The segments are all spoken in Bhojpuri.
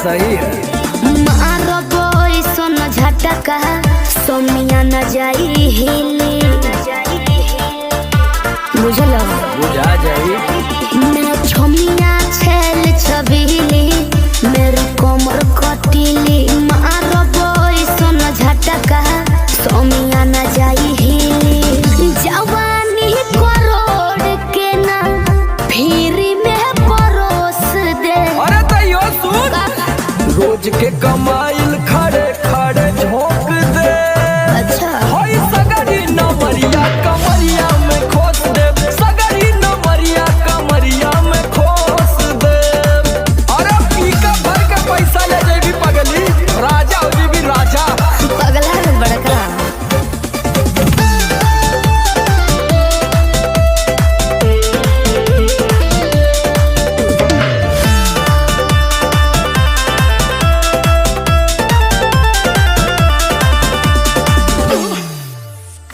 सही है। मारो बोई सोन झटका सोमिया न जाई हिली बुझल बुझा जाई। मैं छोमिया छेल छबीली मेरी कोमर कटीली मारो बोई सोन झटका सोमिया न जाई हिली जवानी करोड़ के ना फिरी में परोस दे। अरे तैयो सुन रोज के कमाइल खड़े खड़े झोंक दे। अच्छा होई सगरी नमरिया कमरिया में खोस दे। सगरी नमरिया कमरिया में खोस दे। अरे पीका भर के पैसा ले जेबी पगली राजा हो जेबी राजा। पगला है बड़का।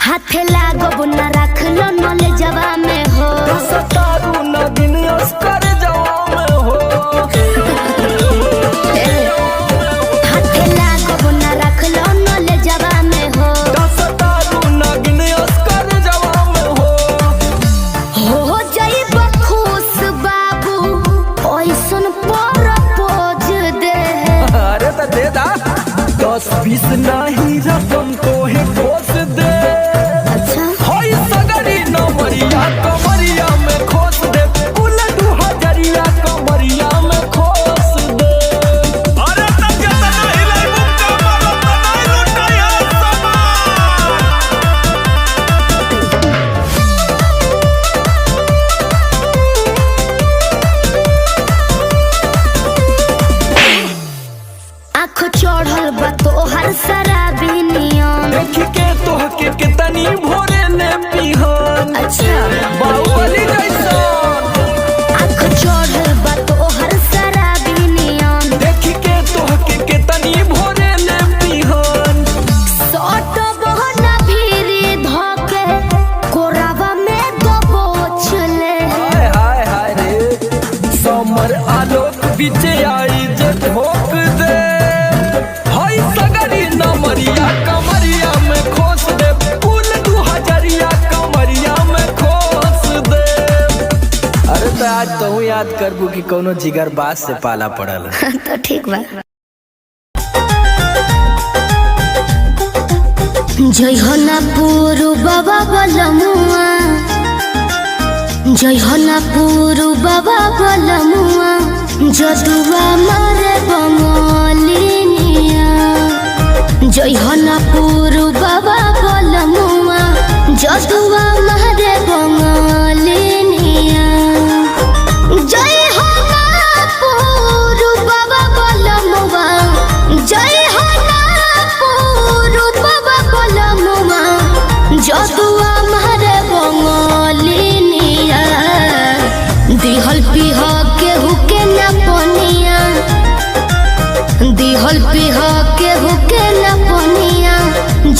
हाथे लागो बुना रख लो नले जवा में हो सतारू न दिन अस्कर जवा में हो। हाथे लागो बुना रख लो नले जवा में हो सतारू न दिन अस्कर जवा में हो जाई खुश बाबू ओइसन पर पोज दे। अरे तो दे दा 10-20 नहीं रकम तो है खोस दे। अच्छा होई सगरी नमरिया कमरिया में खोस दे। उलटू हजरिया कमरिया में खोस दे। अरे तब जब नहीं ले मुक्का मारो तो नहीं लुटाया आँख चढ़ल बा तोहर शराबी नियम। देख के तोहके कितनी भोरे ने पिहन। अच्छा बाहुबली जैसन आँख चढ़ल बा तोहर शराबी नियम। देख के तोहके कितनी भोरे ने पिहन। सट बहना भीरी धके कोरावा में दबोच ले। हाय हाय हाय रे समर आलोक बीच आई जे ठोक दे। हाय सगरी नमरिया कमरिया में खोस दे। फूल 2000 कमरिया में खोस दे। अरे तो आज तू याद करबू कि कोनो जिगर बास से पाला पड़ल। तो ठीक बा। जय हो ना पूरु बाबा बलमुआ जय हो ना पूरु बाबा बलमुआ जदुआ मारे बंगलिनिया। जय हो ना पूरु बाबा बलमुआ जदुआ मारे बंगलिनिया। जय हो ना पूरु बाबा बलमुआ जय हो ना पूरु बाबा बलमुआ जदुआ मारे बंगलिनिया। दिहल पिह केहू के न पनिया दिहल पिह केहू के न पनिया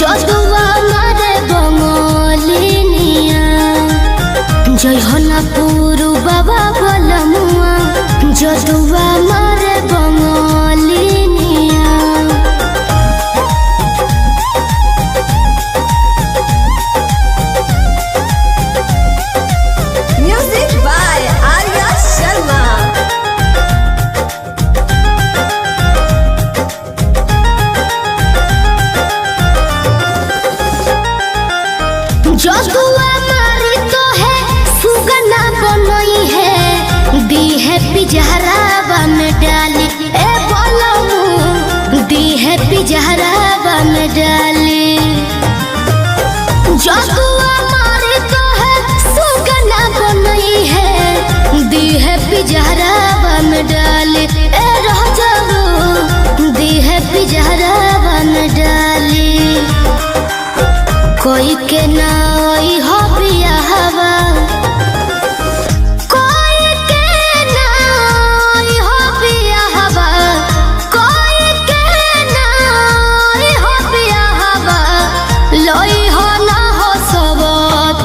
जदुआ मारे बंगलिनिया। जय हो ना पूरु बाबा बलमुआ जदुआ मारे बंगलिनिया। Music by Arya Sharma. जदुआ मारी तो है सुगना बनई है दी है पिजहरावा में डाली। ए बोलमू दी है पिजहरावा में डाली। जदुआ मारी तो है सुगना बनई है दी है पिजहरावा में डाली। ए रह जाओ दी है पिजहरावा में डाली। कोई के ना ओई हो पिया हवा कोई के ना ओई हो पिया हवा कोई के ना ओई हो पिया हवा लोई हो ना हो सब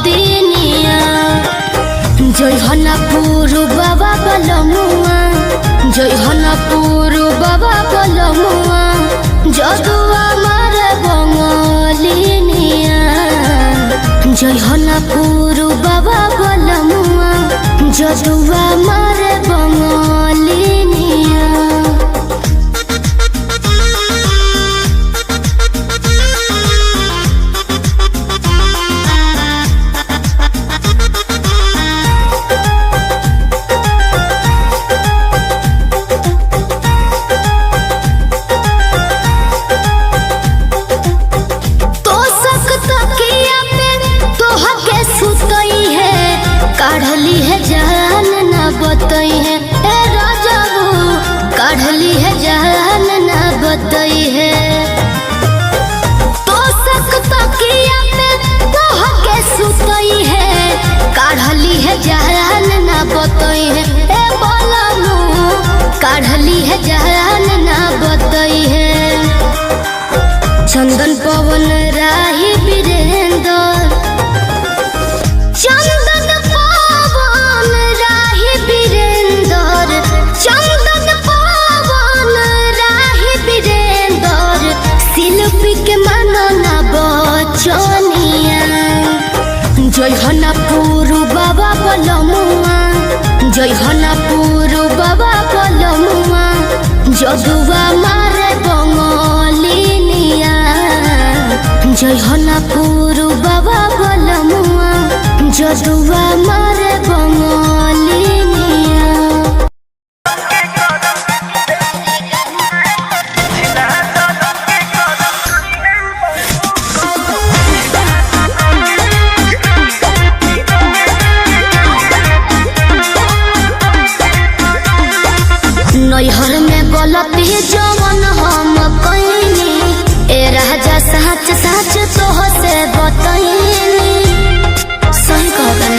दिनिया। जय हो ना पूरु बाबा बलमु ना पूरू बाबा बलमुआ जदुआ मारे बंगालिनिया। काढ़ली है जान न बतई है ए राजाबू, काढ़ली है जान न बतई है। तो सकता किया पे तोह के सुतई है, काढ़ली है जान न बतई है ए बोलमू, काढ़ली है जान न बतई है। चंदन पवन राही वीरेंद्र, चंदन पवन राही वीरेंद्र, चंदन पवन राही वीरेंद्र, शिल्पी के मनना बचनिया। जय हना पूरू बाबा बलमुआ, जय हना पूरू बाबा बलमुआ जदुआ मारे बंगालिनिया। जय हना पूरू बाबा बलमुआ जदुआ मारे बंगालिनिया। नैहर में गलती जवन हम कइनी, ए राजा सच सच तोह से बतइनी। सही कहबे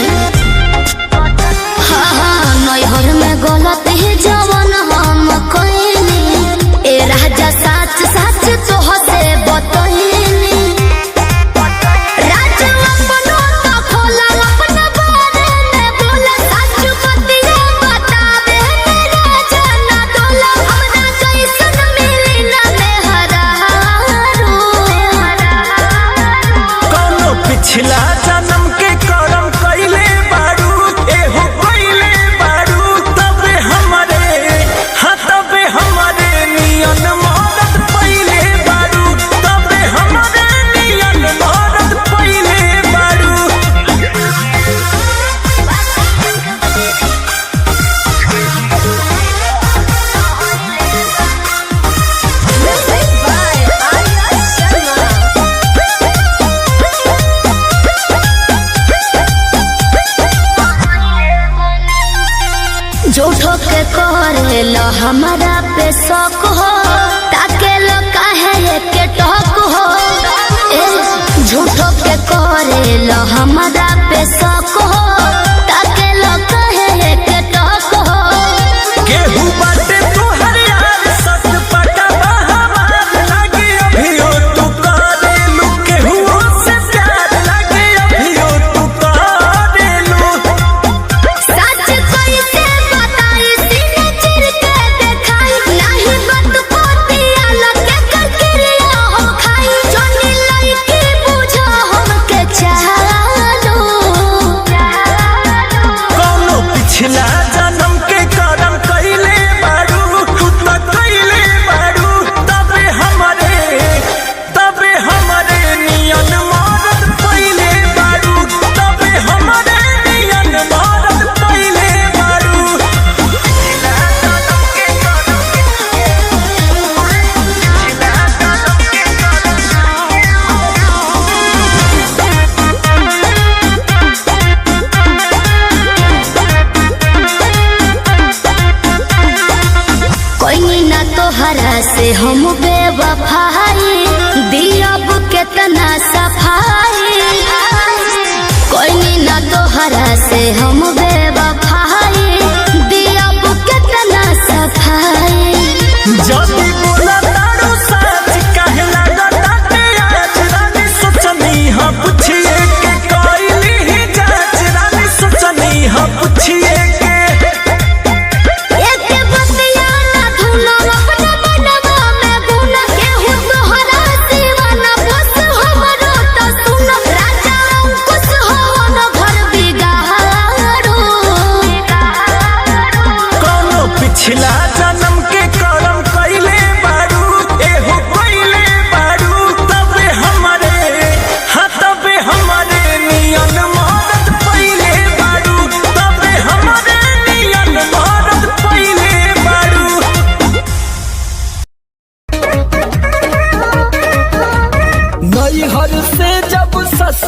हाँ, नैहर में गलती जवन हम कइनी, ए राजा सच सच तोह से बतइनी। राजा अपनो तो खोला अपना बारे में बोला, सच बतिया बतावे राजा ना डोला। हमरा कैसन मिली ना मेहरारू, कौनो पिछला जन्म के करम कइले बारू, एहो कइले बारू, तबे हमरे हाँ तबे हमरे नियन मरद पइले बारू, तबे हमरे नियन मरद पइले बारू। Music by Arya Sharma. झूठो के करेला हमारा पे शौक हो, ताके लो काहे के टोक हो। ए झूठो के करेला हमारा पे शौक हो, ताके लो काहे के टोक हो। केहू बाटे तोहर यार सच पटा हमार लागे, अभियो तू करेलू केहू से प्यार लागे, अभियो तू करेलू। सच कैसे बताई सीने चिर के देखाई, नहीं बात पोतिया लगे करकिरिया हो खाई। जोनी लइकी बुझो हमके चालो, कौनो पिछला जन्म के करम कइले बारू, तू तो कइले बारू, तबे हमरे नियन मरद पइले बारू, तबे हमरे नियन मरद पइले बारू। कोई ना तोहरा से हम बेवफाई, दियब केतना सफाई। कोई ना तोहरा से हम बेवफाई, दियब केतना सफाई। जदी बोला तारू सच काहे लागताटे आज, रानी सोचनी हाँ पूछिए के कइली ही जांच, रानी सोचनी हाँ पूछिए के। एक बतिया ना धुना अपना मनवा में गुना, केहू तोहरा दीवाना बस हमरो तो सुन। राजा अंकुश हो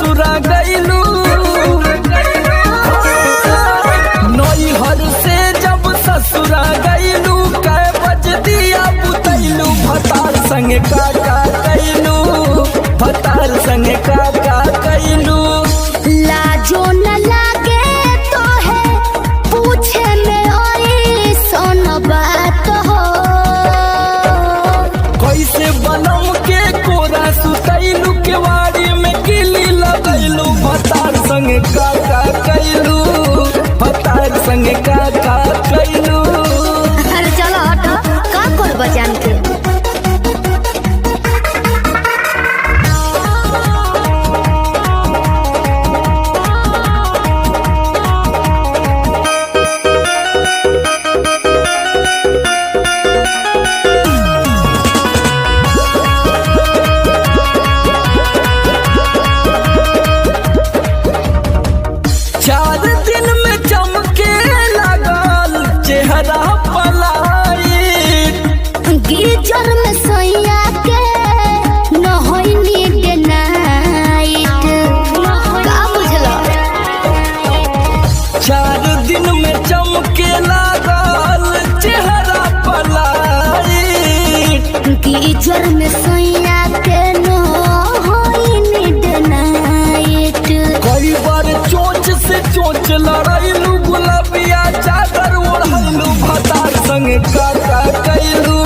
ससुरा गईलू नैहर से जब ससुरा गईलू कै बज दिया बुतैलू भतार संगे काका कैलू भतार संगे काका कैलू लाजो न लागे तो है पूछे में ओए सोन बात हो कैसे बनम के कोरा सुतैलू केवाड़ी में किली लगैलू भतार संगे काका कैलू भतार संगे काका कैलू अरे चलो हटो का कर बजान के चार दिन में चमके लगल चेहरा पलाई गीजर में सोया के न होई नीड नाइट का बुझलो 4 दिन में चमके लगल चेहरा पलाई गीजर में सोया के न होई नीड नाइट कई बार चोंच से चोंच लड़ैलू गुलाबिया चादर ओढ़ैलू भतार संगे काका कैलू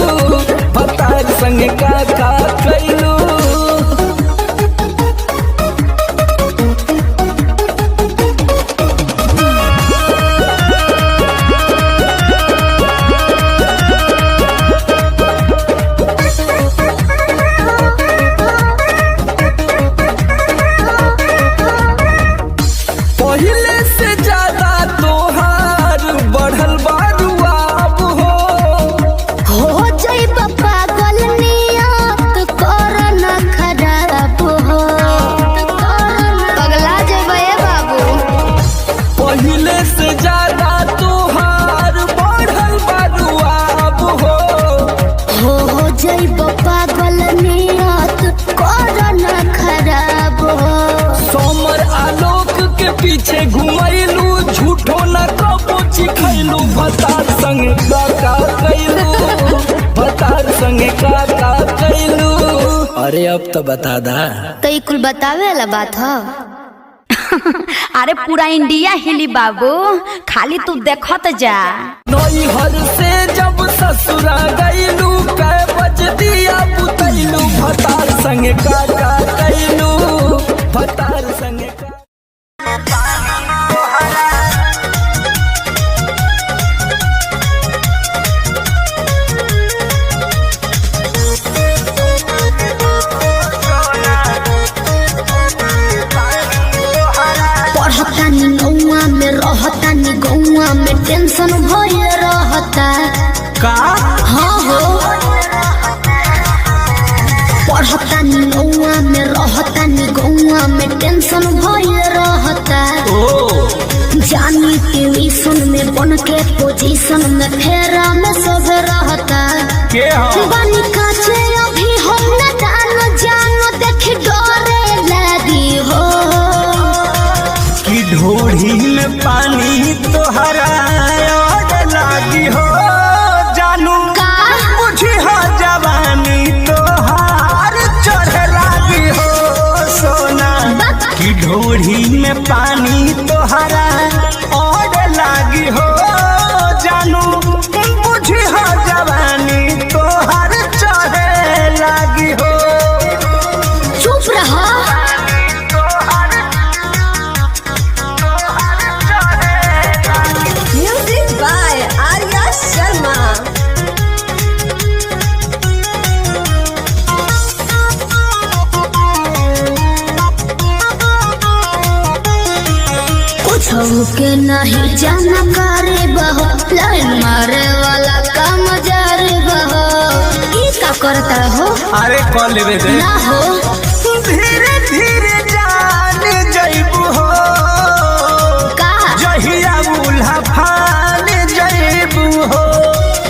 भतार संगे काका कैलू पहले से ज्यादा तोहार बढ़ल बारुआब हो जाइब पागल नियत कर न खराब हो पगला जेबे बाबू पहले से ज्यादा तोहार बढ़ल बारुआब हो जाइब पागल नियत कर न खराब हो सोमर आलोक के पीछे घुमैलू झूठो न कबो चिखैलू भतार संगे काका कैलू भतार संगे काका कैलू अरे अब तो बता दा तो ई कुल बतावे वाला बात हो अरे पूरा इंडिया हिली बाबू खाली तू देखत जा नैहर से जब ससुरा गईलू कै बज दिया बुतैलू भतार संगे काका कैलू भतार संगे पढ़तानी नौआ में रहतानी गौआ में टेंशन भइल रहता का हाँ हो पढ़तानी नौआ में रहतानी गौआ में टेंशन भइल रहता जानी ट्यूशन में बन के पोजीशन में फेरा में सब रहता के हो बानी काचे अभी हम न जानो देख डरे लगी हो कि ढोढ़ी में पानी तोहरा और लागी हो जानू का बुझी हो जवानी तोहार चढ़े लागी हो सोना कि ढोढ़ी में पानी तोहरा और लागी हो जानू बुझी हो जवानी तोहार चढ़े लागी हो चुप रहो म्यूजिक बाय आर्या शर्मा कुछ के नहीं जाना करे बहो लाइन मारे वाला काम जारे बहो ई का करता हो अरे कॉल लेवे दे ना हो धीरे धीरे जान जइबू हो का जहिया उल्हा फान जइबू हो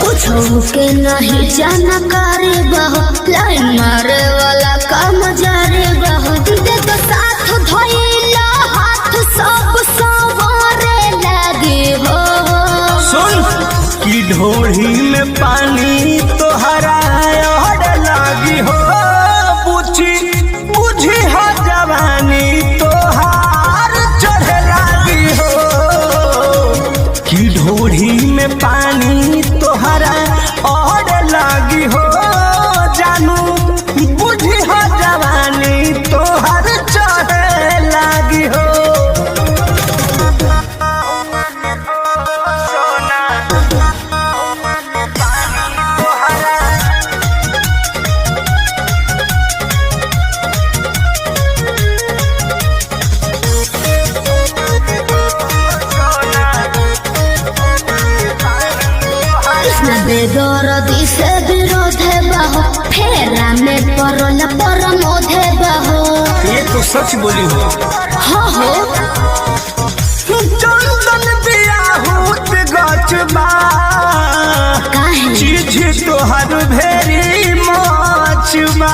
कुछ के नहीं जाना करे बहो लाइन मारे वाला काम जारे बहो दे तो साथ धोए में परल परमोधे बहो। ये तो सच बोली हो। हो चंदन बियाहूत गचबा काहे चीज तोहर भेरी मचबा।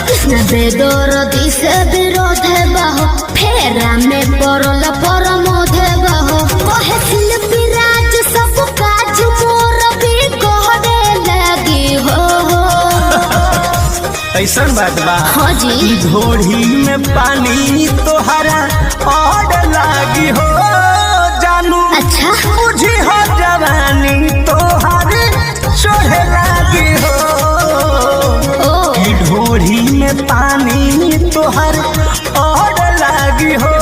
कृष्ण बेदर दिसे विरोधे बहो फेरा में परल परमोधे बहो। कहे शिल्पी राज सब काज मोर भी कहने लगी हो। ऐसन बात बा। हाँ जी घोड़ी में पानी तोहरा और लागी हो जानू। अच्छा मुझे हो जवानी तोहर चढ़े लागी हो। घोड़ी में पानी तोहर और लागी हो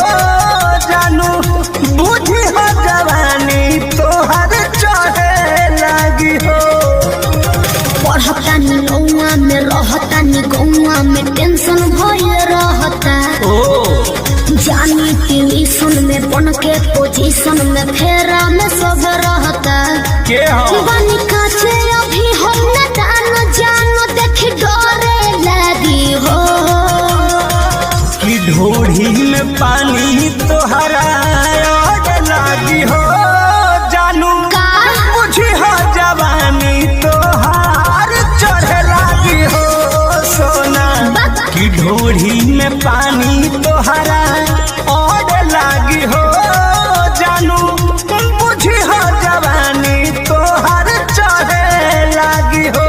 जानू। बुझी हो जवानी तोहर चढ़े लागी हो। पढ़तानी गौआ में रहतानी गौआ में टेंशन भइल रहता। जानी ट्यूशन में बन के पोजीशन में फेरा में सब रहता। के हो बनी काचे अभी हम न जानो देखी डरे लगी हो। कि ढोढ़ी में पानी तोहरा और लागी हो जानू। का मुझे हो जवानी तोहार चढ़े लागी हो सोना। कि ढोढ़ी में पानी तोहरा और लागी हो जानू। मुझे हो जवानी तोहार चढ़े लागी हो।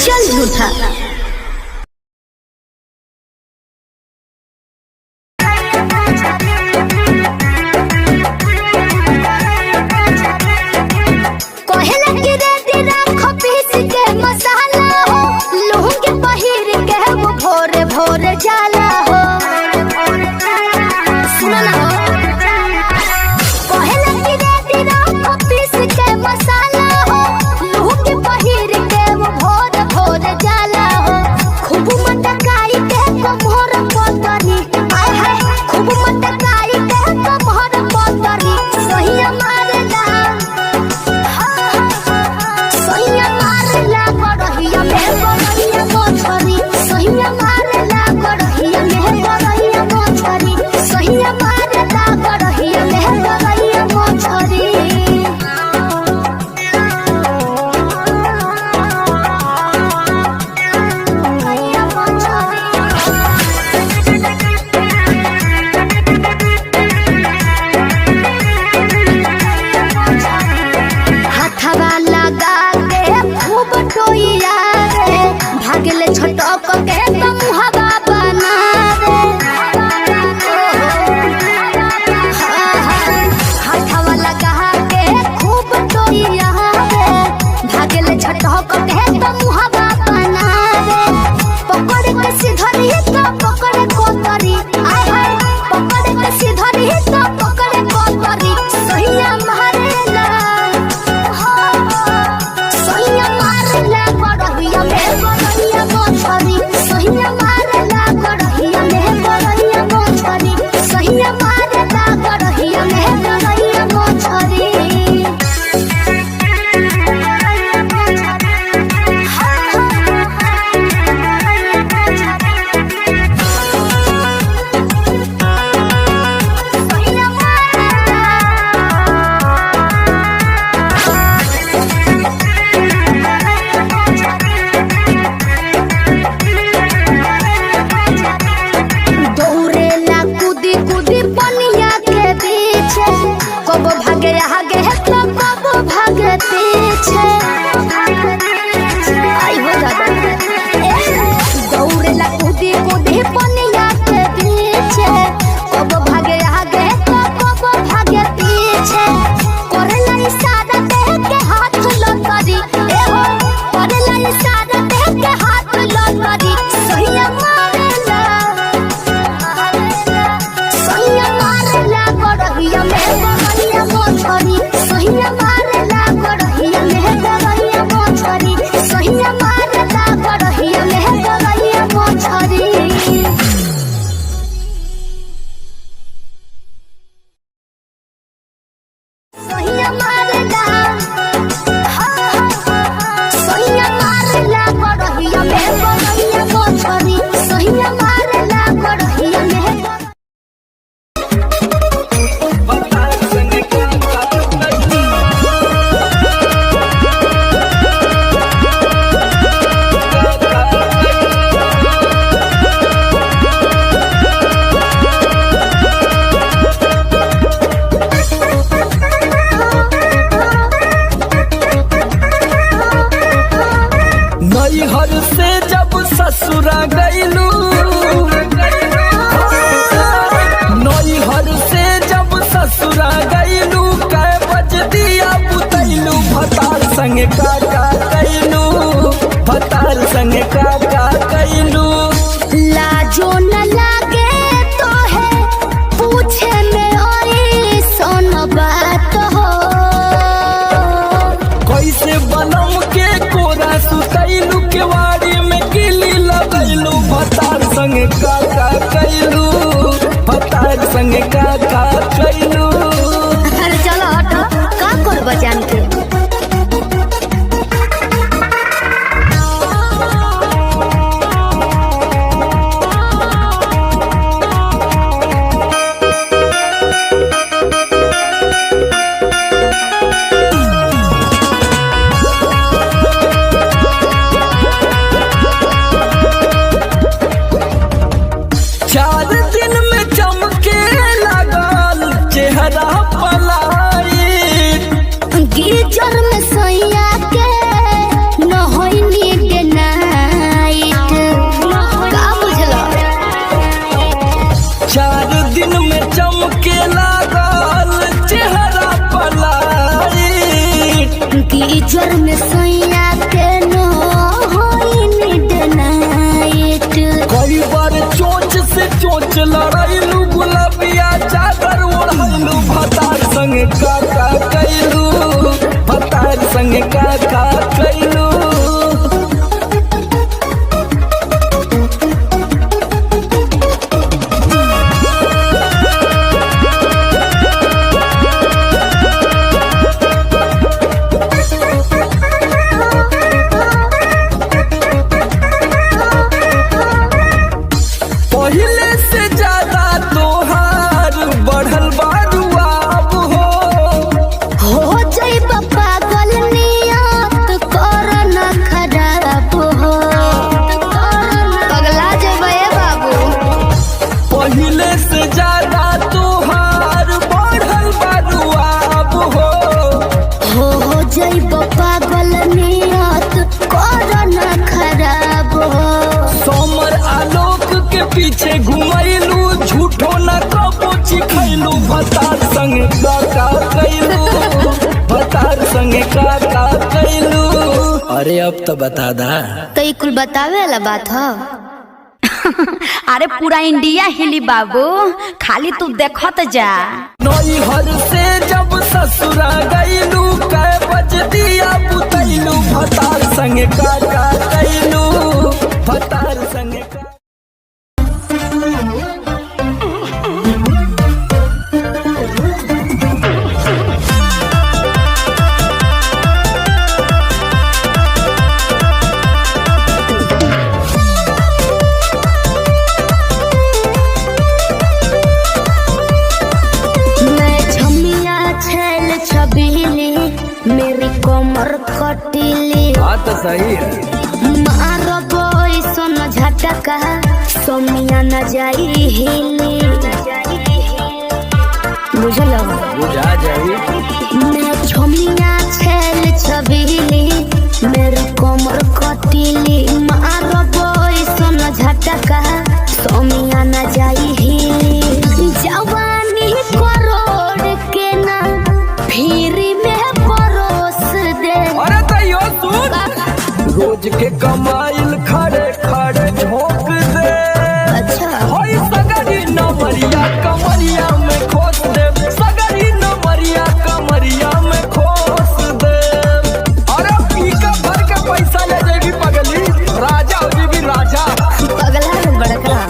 चल झूठा भोरे जाला हो। सुनो ना कहला कि रेडी राम ऑफिस के मसाला हो। लुंगी पहिर के वो भोर भोर जाला हो। खूब मटकाई के कमर पतरी आय हाय खूब मटकाई के कमर पतरी। सहिया मारेला सहिया मारेला गड़हिया में गड़हिया मोछरी। सहिया मारेला गड़हिया जब ससुरा गईलू, नैहर से जब ससुरा गईलू, कै बज दिया बुतैलू, भतार संगे का कैलू, भतार संगे का कैलू। लाजो न लागे तो है पूछे में और सोन बात हो। कैसे बनम के कोरा सुतैलू, केवाड़ी में किली लगैलू, भतार संगे का कैलू, भतार संगे का कैलू। अरे चलो हटो, का कर बजान के। चार दिन में चमके लगल चेहरा पलाई, गीजर में सैया के न होइनी डे नाइट। का बुझलो? चार दिन में चमके लगल चेहरा पलाई, गीजर में सैया के न होइनी डे नाइट। कई बार चोंच से चोंच लड़ैलू, गुलाबिया चादर ओढ़ैलू, भतार संगे का कैलू, भतार संगे का कैलू। पहले से ज्यादा तोहार बढ़ल बारुआब हो जाइब पागल नियत कर न खराब हो। पगला जेबे बाबू। पहले से ज्यादा तोहार बढ़ल बारुआब हो जाइब पागल नियत कर न खराब हो। सोमर आलोक के पीछे घुमैलू, झूठो न कबो चिखैलू, भतार संगे का कैलू, भतार संगे का कैलू। अरे अब तो बता दा। तो ये कुल बतावे वाला बात हो। अरे पूरा इंडिया हिली बाबू, खाली तू देखत जा। नैहर से जब ससुरा गईलू, कै बज दिया बुतैलू, भतार संगे का कैलू, भतार संगे का। मैं छमिया छेल छबीली, मेरी कमर खटीली। बात तो सही है। मारो बोई सोन झटका, सोमिया न जाई हिली। बुझलो? बुझा जाई। मैं छमिया छेल छबीली, मेरी कमर खटीली। मारो बोई सोन झटका, सोमिया न जाई हिली। जवानी करोड़ के ना फिरी में परोस दे। अरे तैयो सुन, रोज के कमाइल खड़े खड़े झोंक दे। अच्छा। होई सगरी नमरिया कमरिया में खोस दे, सगरी नमरिया कमरिया में खोस दे। अरे पी का भर के पैसा ले जाएगी पगली, राजा हो जाएगी राजा। पगला है बड़का।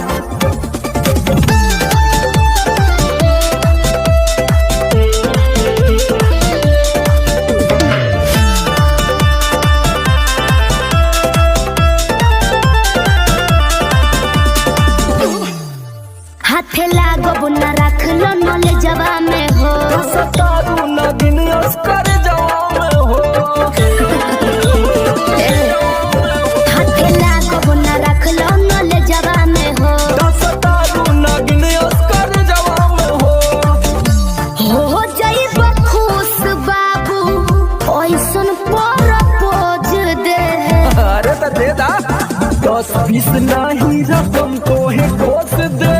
हाथे लागो न रख लो नले जवा में हो। सतारू न दिन अस्कर जवा में हो। हाथे लागो न रख लो नले जवा में हो। सतारू न दिन अस्कर जवा में हो। जाइब खुश बाबू, ओइसन पर पोज दे। अरे तो दे दा। 10-20 नहीं रकम तो है खोस दे।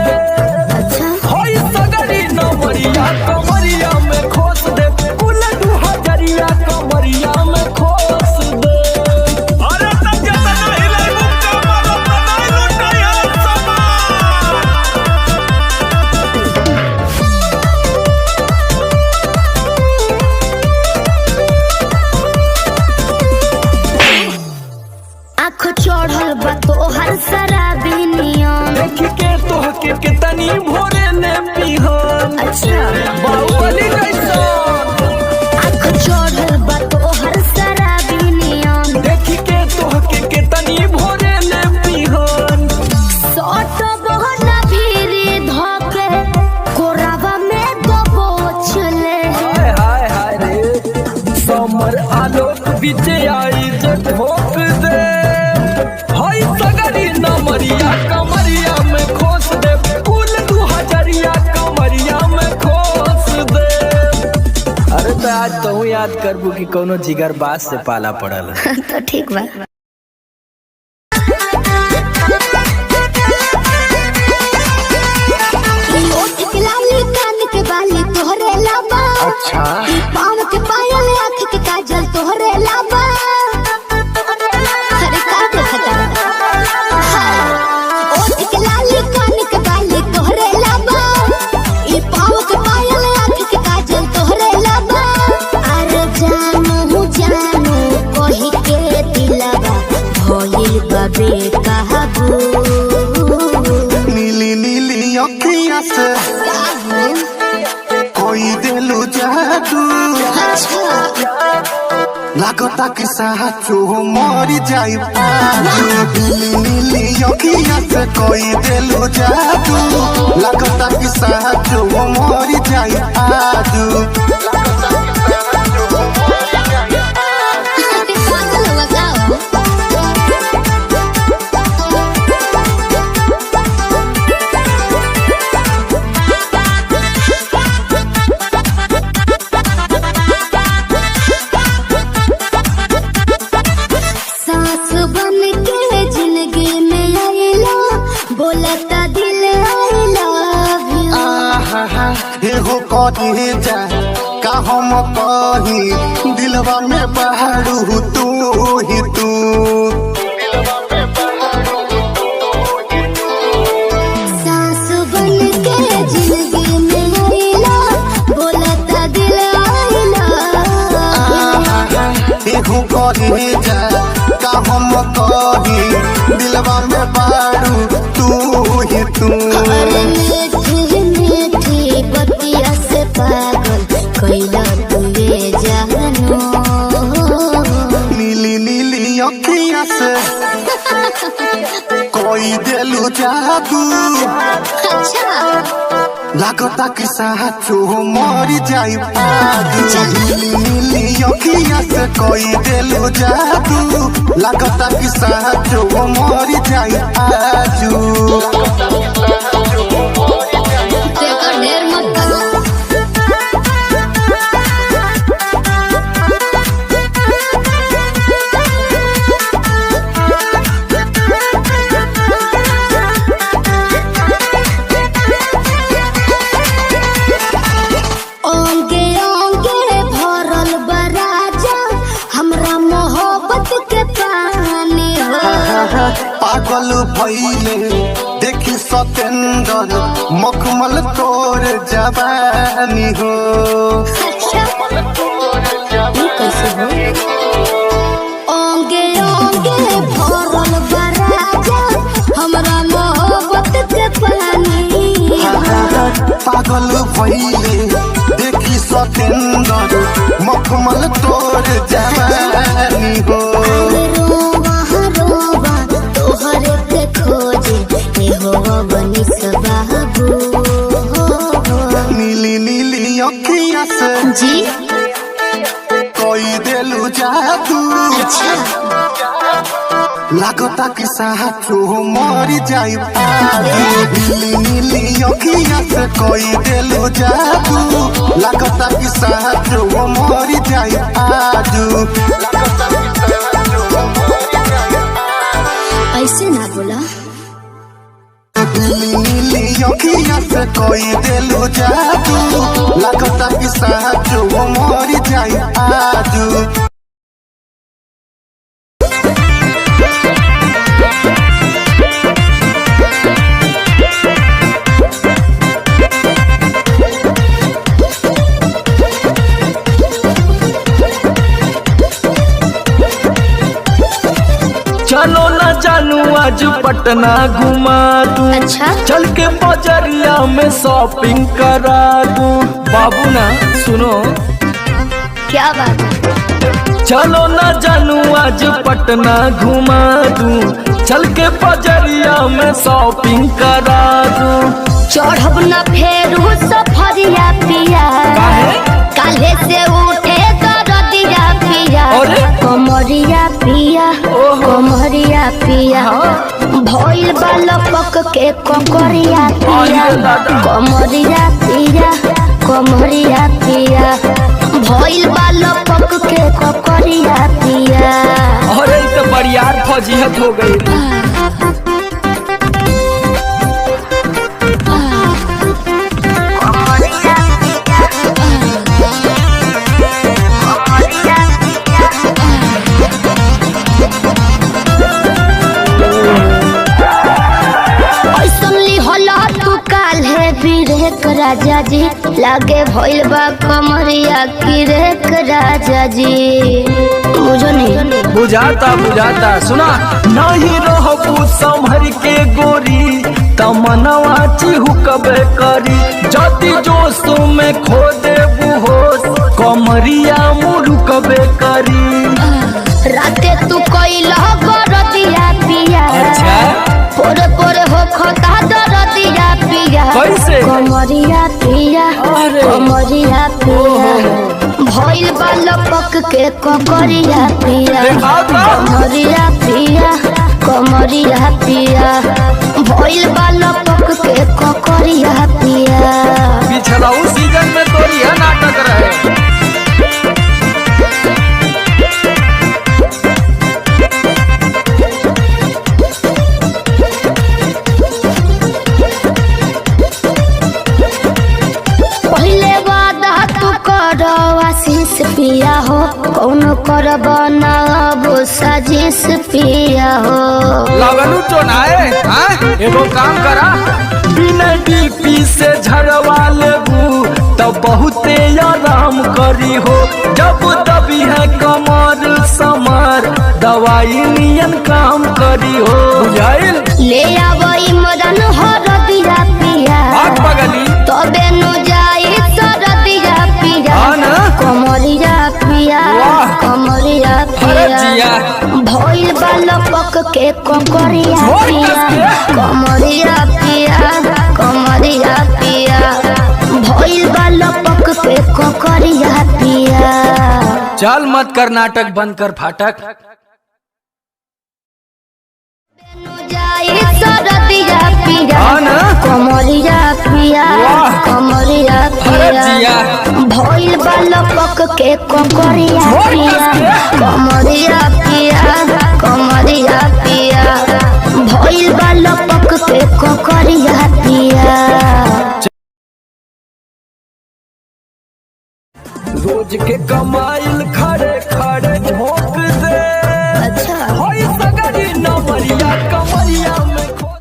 अच्छा होई सगरी नमरिया कमरिया में खोस दे, कुल 2000 कमरिया में खोस दे। अरे तब जतना हिलाई मुक्का मारो बनाई लुटाया समान। आँख चढ़ल बा तोहर शराबी नियम। देख के तोहके कितनी भोरे ने पिहन। अच्छा बाहुबली जैसा आँख चढ़ल बा तोहर शराबी नियम। देख के तोहके कितनी भोरे ने पिहन। सट बहना भीरी धोके कोरावा में दबोच ले। हाय हाय हाय रे समर आलोक बीच आई जे ठोक दे। हाय सगरी नमरिया कमरिया में खोस दे, कुल 2000 कमरिया में खोस दे। अरे तो आज तू याद करबू कि कोनो जिगर बास से पाला पड़ल। तो ठीक बा। लाली कान के बाली तोहरे लाबा। अच्छा पाँव के पायल आँख के काजल तोहरे लाबा। अरे का देखता ओठ के लाली कान के बाली तोहरे लाबा। ई पाँव के पायल आँख के काजल तोहरे लाबा। अरे जानू जानू कही के दिलवा भइल बा बेकाबू। नीली नीली अखियाँ से कोई दिलु जादू। लागता कि साचो मरी जाई आजू। नीली नीली अखियाँ से कोई दिलु जादू। लागता कि साचो मरी जाई आजू। सांस बन के जिंदगी में आइला, बोलता दिल आई लव यू। आहा एहो कहे जा का हम कही दिलवा में बहारू तू ही तू। सांस बन के जिंदगी में आइला, बोलता दिल आई लव यू। एहो कहे जा का हम कही दिलवा में बहारू तू ही तू। अरे मीठी मीठी बतिया से पागल कैला तुए जानू। नीली नीली अखियाँ से कोई दिलु जादू। अच्छा लागता कि साचो मरी जाई आजू। नीली नीली अखियाँ से कोई दिलु जादू। लागता कि साचो मरी जाई आजू। देखो ढेर मत ओंगे ओंगे भरल बराजा हमरा मोहब्बत के पानी हो। पागल भइले देखी सतेंद्र मखमल तोर जवानी हो। अच्छा ये कैसे हो? ओंगे ओंगे भरल बराजा हमरा मोहब्बत के पानी हो। पागल भइले देखी सतेंद्र मखमल तोर जवानी हो। रोवा रोवा तोहरे के खोजे ए हो बनी सबाबू। नीली नीली अखियाँ से जी कोई दिलु जादू। अच्छा लागता कि साचो मरी जाई आजू। नीली नीली अखियाँ से कोई दिलु जादू। लागता कि साचो मरी जाई आजू। ऐसे ना बोला। नीली अखिया से कोई देलू जादू लागता कि साचो मर जाई आजू। चलो ना जानू आज पटना घुमा दूं। अच्छा। चल के बजरिया में शॉपिंग करा दूं। बाबू ना सुनो, क्या बात है? चलो ना जानू आज पटना घुमा दूं। चल के बजरिया में शॉपिंग करा दूं। चढ़ब न फेरू सफरिया पिया, काले से उठे दरदिया पिया। अरे? कमरिया पिया, कमरिया पिया, भइल बालपक के ककरिया पिया। कमरिया पिया, कमरिया पिया, भइल बालपक के ककरिया पिया। अरे तो बरियार फजीहत हो गई। राजा जी लागे भइल बा कमरिया की रेख राजा जी। मुझे नहीं बुझाता बुझाता। सुना नहीं रहबू संभर के गोरी तमनवा चिहुकबे करी। जति जोश में खो देबू होश कमरिया मुरुकबे करी। राते तू कइला गरदिया पिया। अच्छा। पोरे पोरे हो खता दरदिया पिया। कैसे? कमरिया पिया, कमरिया पिया, भइल बालपक के ककरिया पिया। कमरिया पिया, कमरिया पिया, भइल बालपक के ककरिया पिया। पिछला उस सीजन में तो यह नाटक रहे। पिया हो कौन करब ना साजिश पिया हो। लगनू चोनाए एगो काम करा, बिना डीपी से झड़वा लेबू तब बहुते आराम करी हो। जब दबी है कमर समर दवाई नियन काम करी हो। बुझाइल? ले आवई मदन हरदिया पिया, आग बगली तबे नु जाई सरदिया पिया। कमरिया पिया, कमरिया पिया, भइल बालपक के ककरिया पिया। कमरिया पिया, कमरिया पिया, भइल बालपक के ककरिया पिया। चल मत कर नाटक, बंद कर फाटक। सरदिया पिया, कमरिया पिया, कमरिया पिया, भइल बालपक के ककरिया पिया। कमरिया पिया, कमरिया पिया, भइल बालपक के ककरिया पिया। रोज के कमाइल खड़े खड़े झोंक दे। अच्छा। होई सगरी नमरिया कमरिया में खो।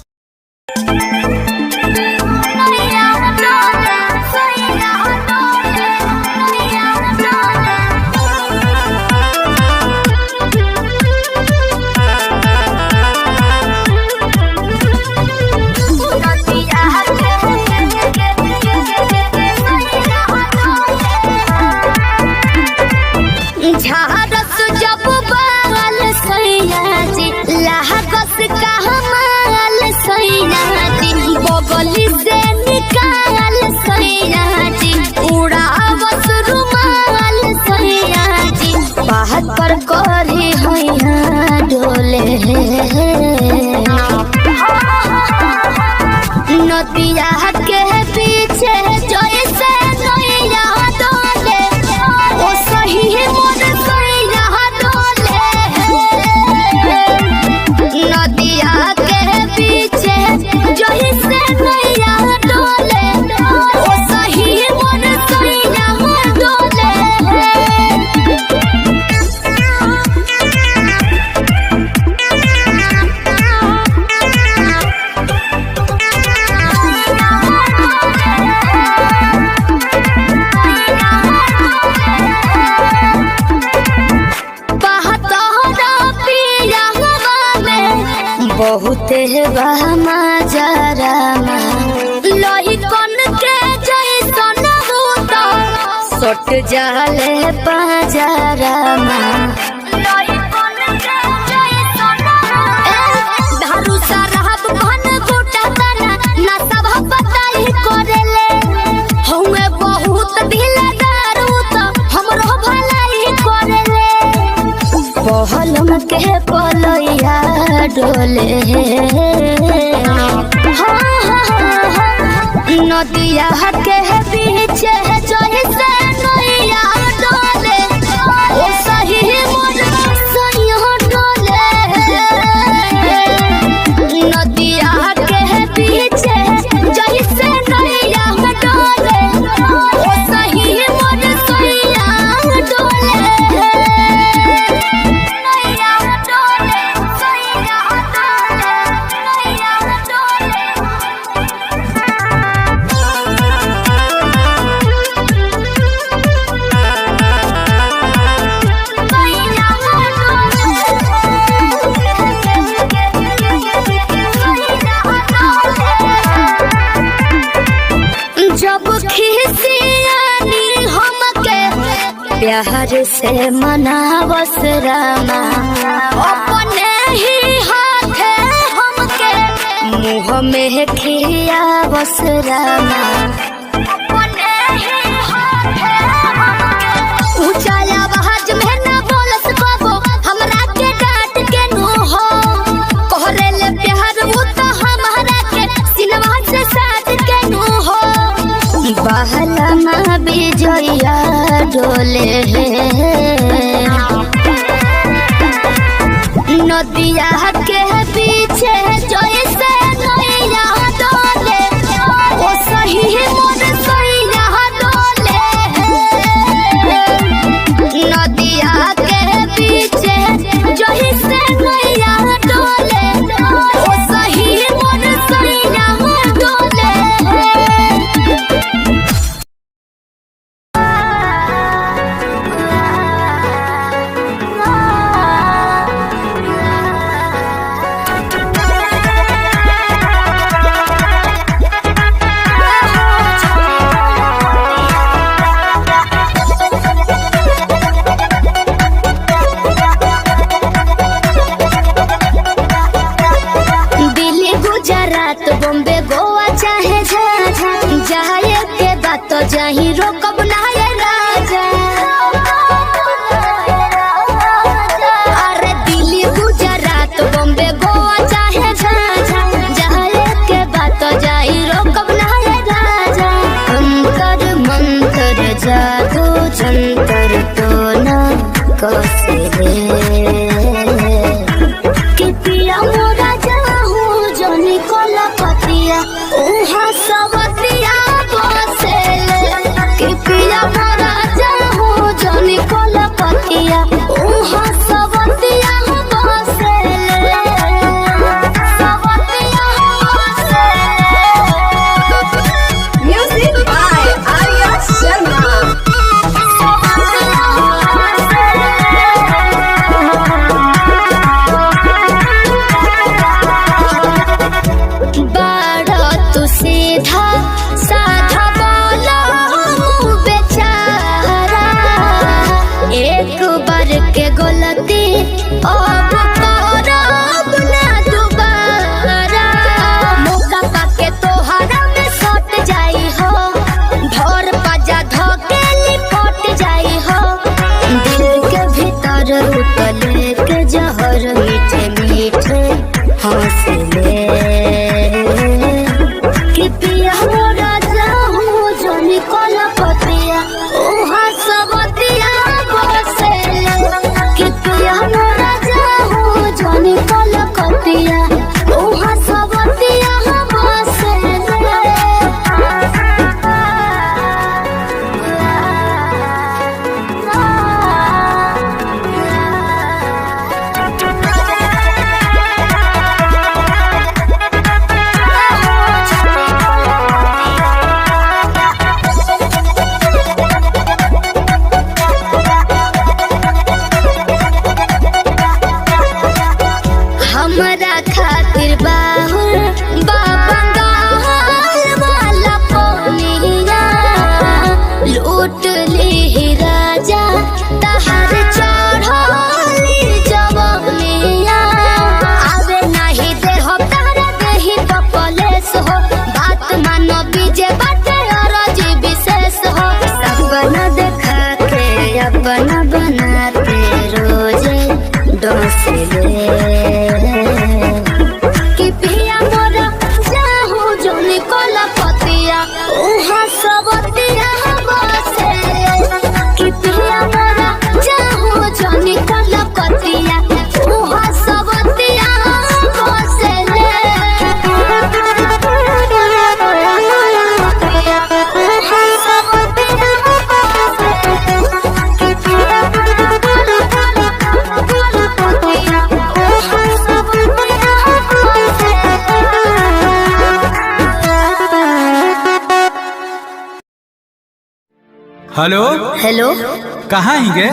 झारस जब बाल सैया जी, लाहकस का हमाल सैया जी, बगली से निकाल सैया जी, उड़ावस रुमाल सैया जी, बात पर करे हैया डोले। नदिया के पीछे जैसे नैया डोले, ओ सही मोर सैया डोले। नदिया बा माजरामा लोही कन के जैसन होता सट जाले पाजरामा लोही कन के जैसन दारू शराब भन गोटा तना ना सब बताई करेले हमें बहुत दिलदार तो हमरो भलाई करेले पहलम के पलैया डोले नदिया के पीछे जैसे नैया डोले ओ सही मोर सैया डोले नदिया के पीछे जैसे नैया डोले ओ सही मोर सैया डोले नैया डोले सैया डोले नैया डोले जब खिसियानी हमके प्यार से मनावस रामा अपने ही हाथे हमके मुँह में खियावस रामा अपने ही हाथे हमके ऊंचा आवाज में ना बोलस बाबू हमरा के डांट के नो हो कहरेले प्यार वो तो हमारा के सिनवा से साथ के नो हो बहला माँ बिजया डोले नदिया के पीछे जैसे नैया डोले ओ सही मोर सैया डोले नदिया के पीछे जैसे नैया डोले ओ सही मोर सैया डोले दिल्ली गुजरात बॉम्बे गोवा चाहे झाझा जाए के बात तो जाही रोकब ना ये राजा अरे दिल्ली गुजरात बॉम्बे गोवा चाहे झाझा जाए के बात तो जाही रोकब ना ये राजा अंतर मंतर जादू जंतर तो ना कसे कि पिया मोरा जाहू जनी कोला पतिया उहा सवतिया बसेले कि पिया मोरा जाहू जनी कोला पतिया उहा सवतिया बसेले सवतिया बसेले म्यूजिक बाय आर्या शर्मा बाड़ा तू सीधा हेलो हेलो। कहाँ ही गे?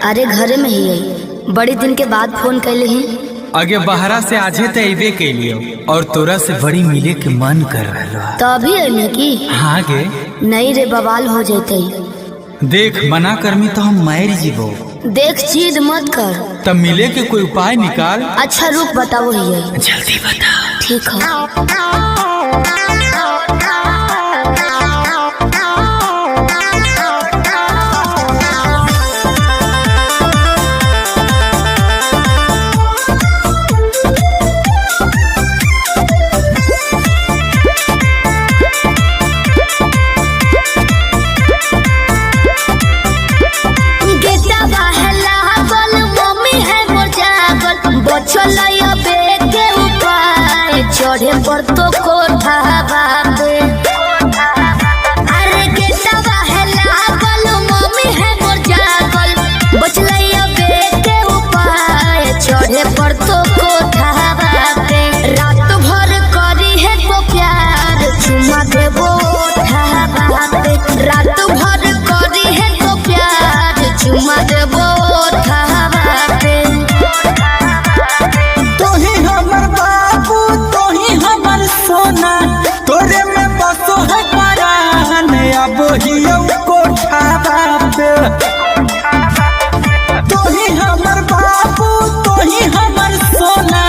अरे घरे में ही है, बड़ी दिन के बाद फोन कैले हैं। आगे बहरा से आजे तो अबे के लिए और तोरा से बड़ी मिले के मन कर रहा। तो अभी अने की? हाँ गे। नहीं रे, बवाल हो जाते। देख मना करमी तो हम मार जीवो। देख जिद मत कर। तब मिले के कोई उपाय निकाल। अच्छा रुक बताओ ही है। जल्दी बता। ठीक है। चढ़े पर तो कोठा बापे। अरे गेटवा है लागल, मम्मी है मोर जागल, बचलैया बेटे उपाय चढ़े पर तो कोठा बापे। रात भर करी है तो प्यार चुमा देबो ओठा बापे। रात भर करी है तो प्यार चुमा देबो ओठा बापे। तोरे में बसो है परान अब हियो कोठा बापे। तोही हमर बाबू तोही हमर सोना,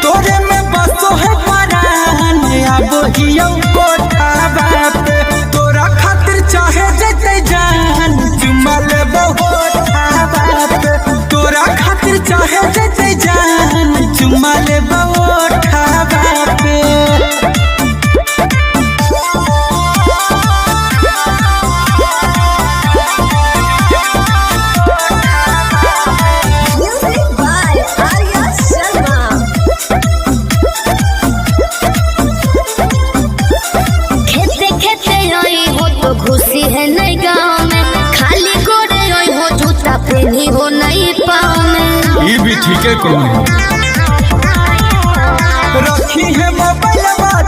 तोरे में बसो है परान अब हियो कोठा बापे। तोरा खातिर चाहे जते जान चुमा लेबो ओठा बापे। तोरा खातिर चाहे जते जान चुमा लेबो ओठा बापे। खुशी है नहीं गाँव में, खाली गोड़े रोई हो जूता पहनी हो नहीं पाँव में। ये भी ठीक है कौन रखी है मोबाइल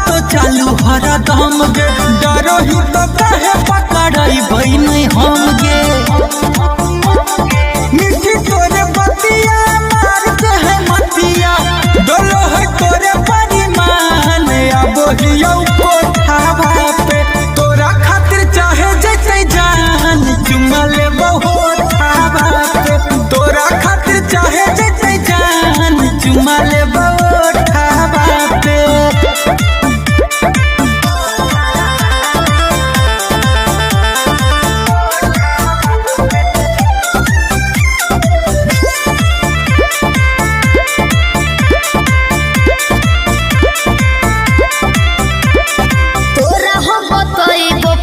तो चालू हरा दम गे। डरो ही तो कहे पकड़ाई भाई नहीं हम गे। मिठी तोरे बतिया मार दे है मतिया, डोलो है तोरे परिमान अब हियो कोठा बापे। तोरा खातिर चाहे जैसे जान चुमा लेबो ओठा बापे। तोरा खातिर चाहे जैसे जान चुमा लेबो ओठा बापे।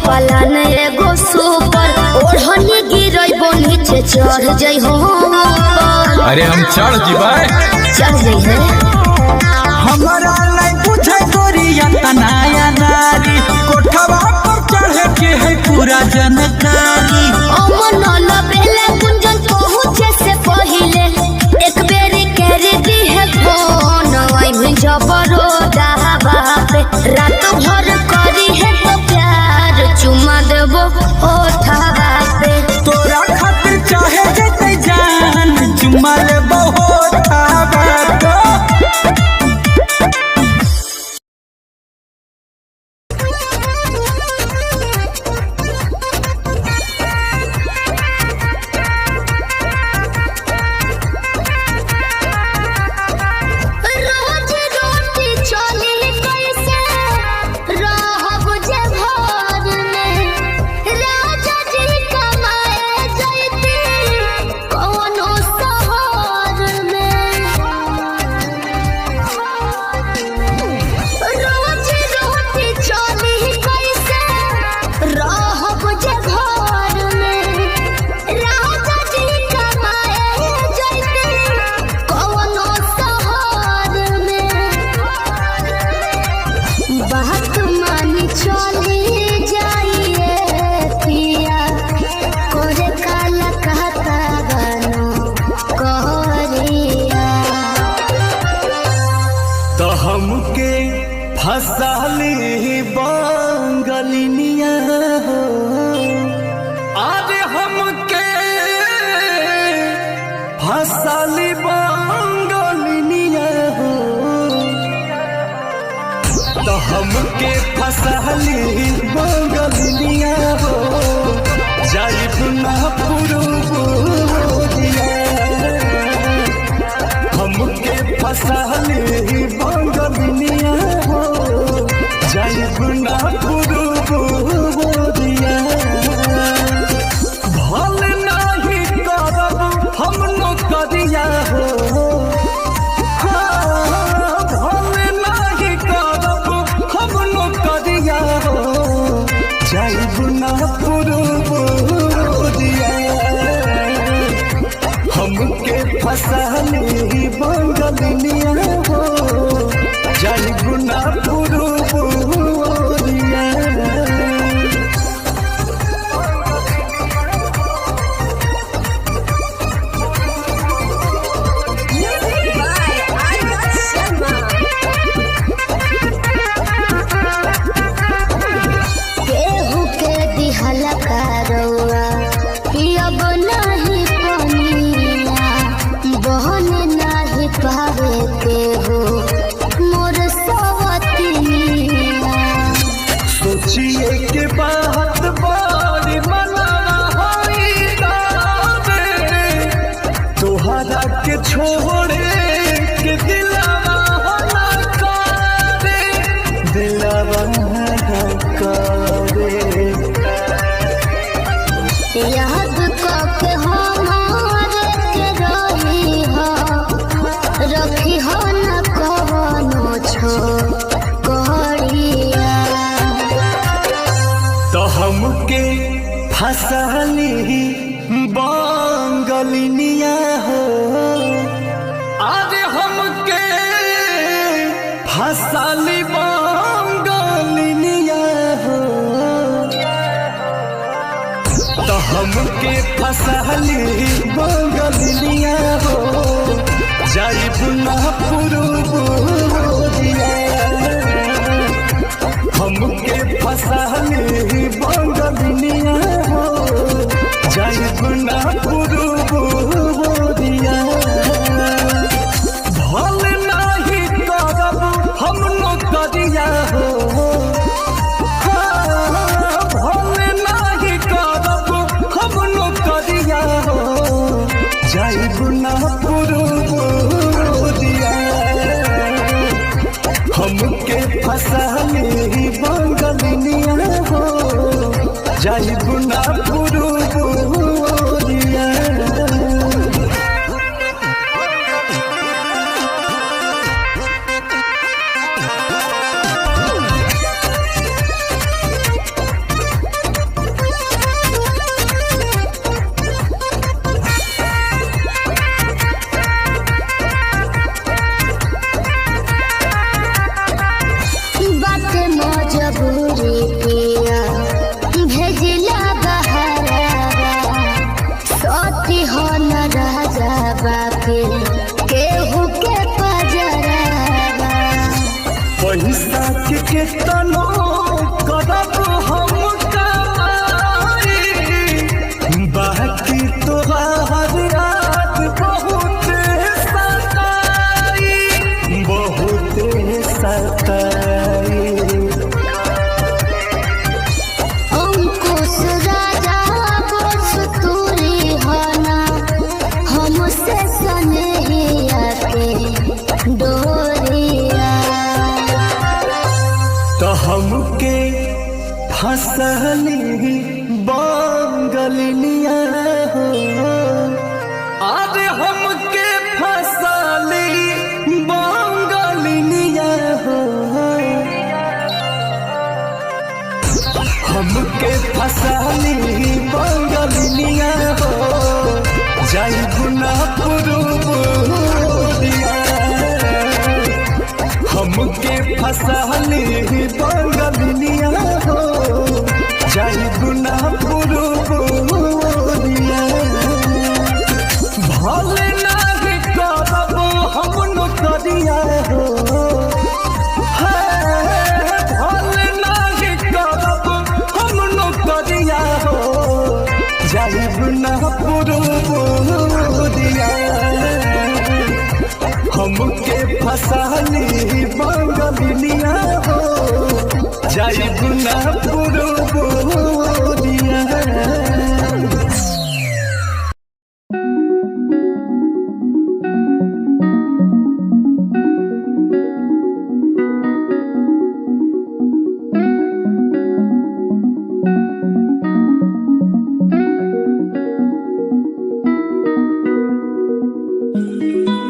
पलान एगो सुपर ओढ़नी गिरैबो नीचे चढ़ जाइ हो। अरे हम चढ़ जीवाए। चढ़ जाइ है। हमारा नहीं पूछे गोरिया तनाया नारी, कोठवा पर चढ़े के है पूरा जानकारी। अमन लबेले कुंजन पहुँचे से पहिले एक बेरी कर दी है फोन। वही जबरो डाबा पे रात भर करी है तो प्यार चुमा देबो ओठा बापे। तोरा खातिर चाहे जते जान चुमा लेबो ओठा बापे। रोज रोटी चली कैसे रहब जे घर में, राजा जी कमाए जैती कौनो शहर में। रोज रोटी चली कैसे रहब जे घर में, राजा जी कमाए जैती कौनो शहर में। बात मानी चली जाइए पिया, कोरे काला कहता बनो कहरिया। तो हमके फसाली बांगलिनिया हो। अरे फसाली बंगलिनिया हो तो हमके फसाली बंगलिनिया हो जाइब ना पुरुबोरिया हमके फसाली बंगलिनिया हो जाइब ना पुरुबोरिया भल नाही करब हम नौकरिया हो भल नाही करब हम नौकरिया हो जाइब ना पुरुबोरिया हमके फसाली बंगलिनिया हो जाइब ना पुरुबोरिया केहू के दिहल करौआ पियब नाही पनिया बहन नाही पावे केहू मोर सवतिनिया सोचिए के बात बारी मना होई दावे तोहरा के छोड़े के दिलावा होला करे दिलावा होला करे याद कके हमारे के रही हो रखी हो न कवनो छो करिया तो हमके फसाली बंगलिनिया हो अरे हमके फसाली बंगलिनिया हो तो हमके फसाली बंगलिनिया हो जाइब ना पुरुबोरिया हमके फसाली बंगलिनिया हो जाइब ना पुरुबोरिया भल नाही करब हम नौकरिया हो भल नाही करब हम नौकरिया हो जाइब ना पुरुबोरिया हमके फसाली बंगलिनिया हो जाइब ना पुरुबोरिया बात मजबूरी पिया भेजिला बहरावा सती हो न राजा बापे केहू के पजरावा पैसा के केतनो करब हम कमाई बाकी तोहार याद बहुत सताई अंकुश राजा बस तूरी होना हमसे सनेहिया के डोरिया तो हमके फसली बंगलिनिया हो अरे हमके फसली बंगलिनिया हो हमके फसली बंगलिनिया हो जाइब ना पुरुबोरिया हमके फसाली बंगलिनिया हो जाइब ना पुरुबोरिया भल नाही करब हम नौकरिया हो भल नाही करब हम नौकरिया हो जाइब ना पुरुबोरिया फसाली बंगलिया हो जाई गुना पुरबोरिया।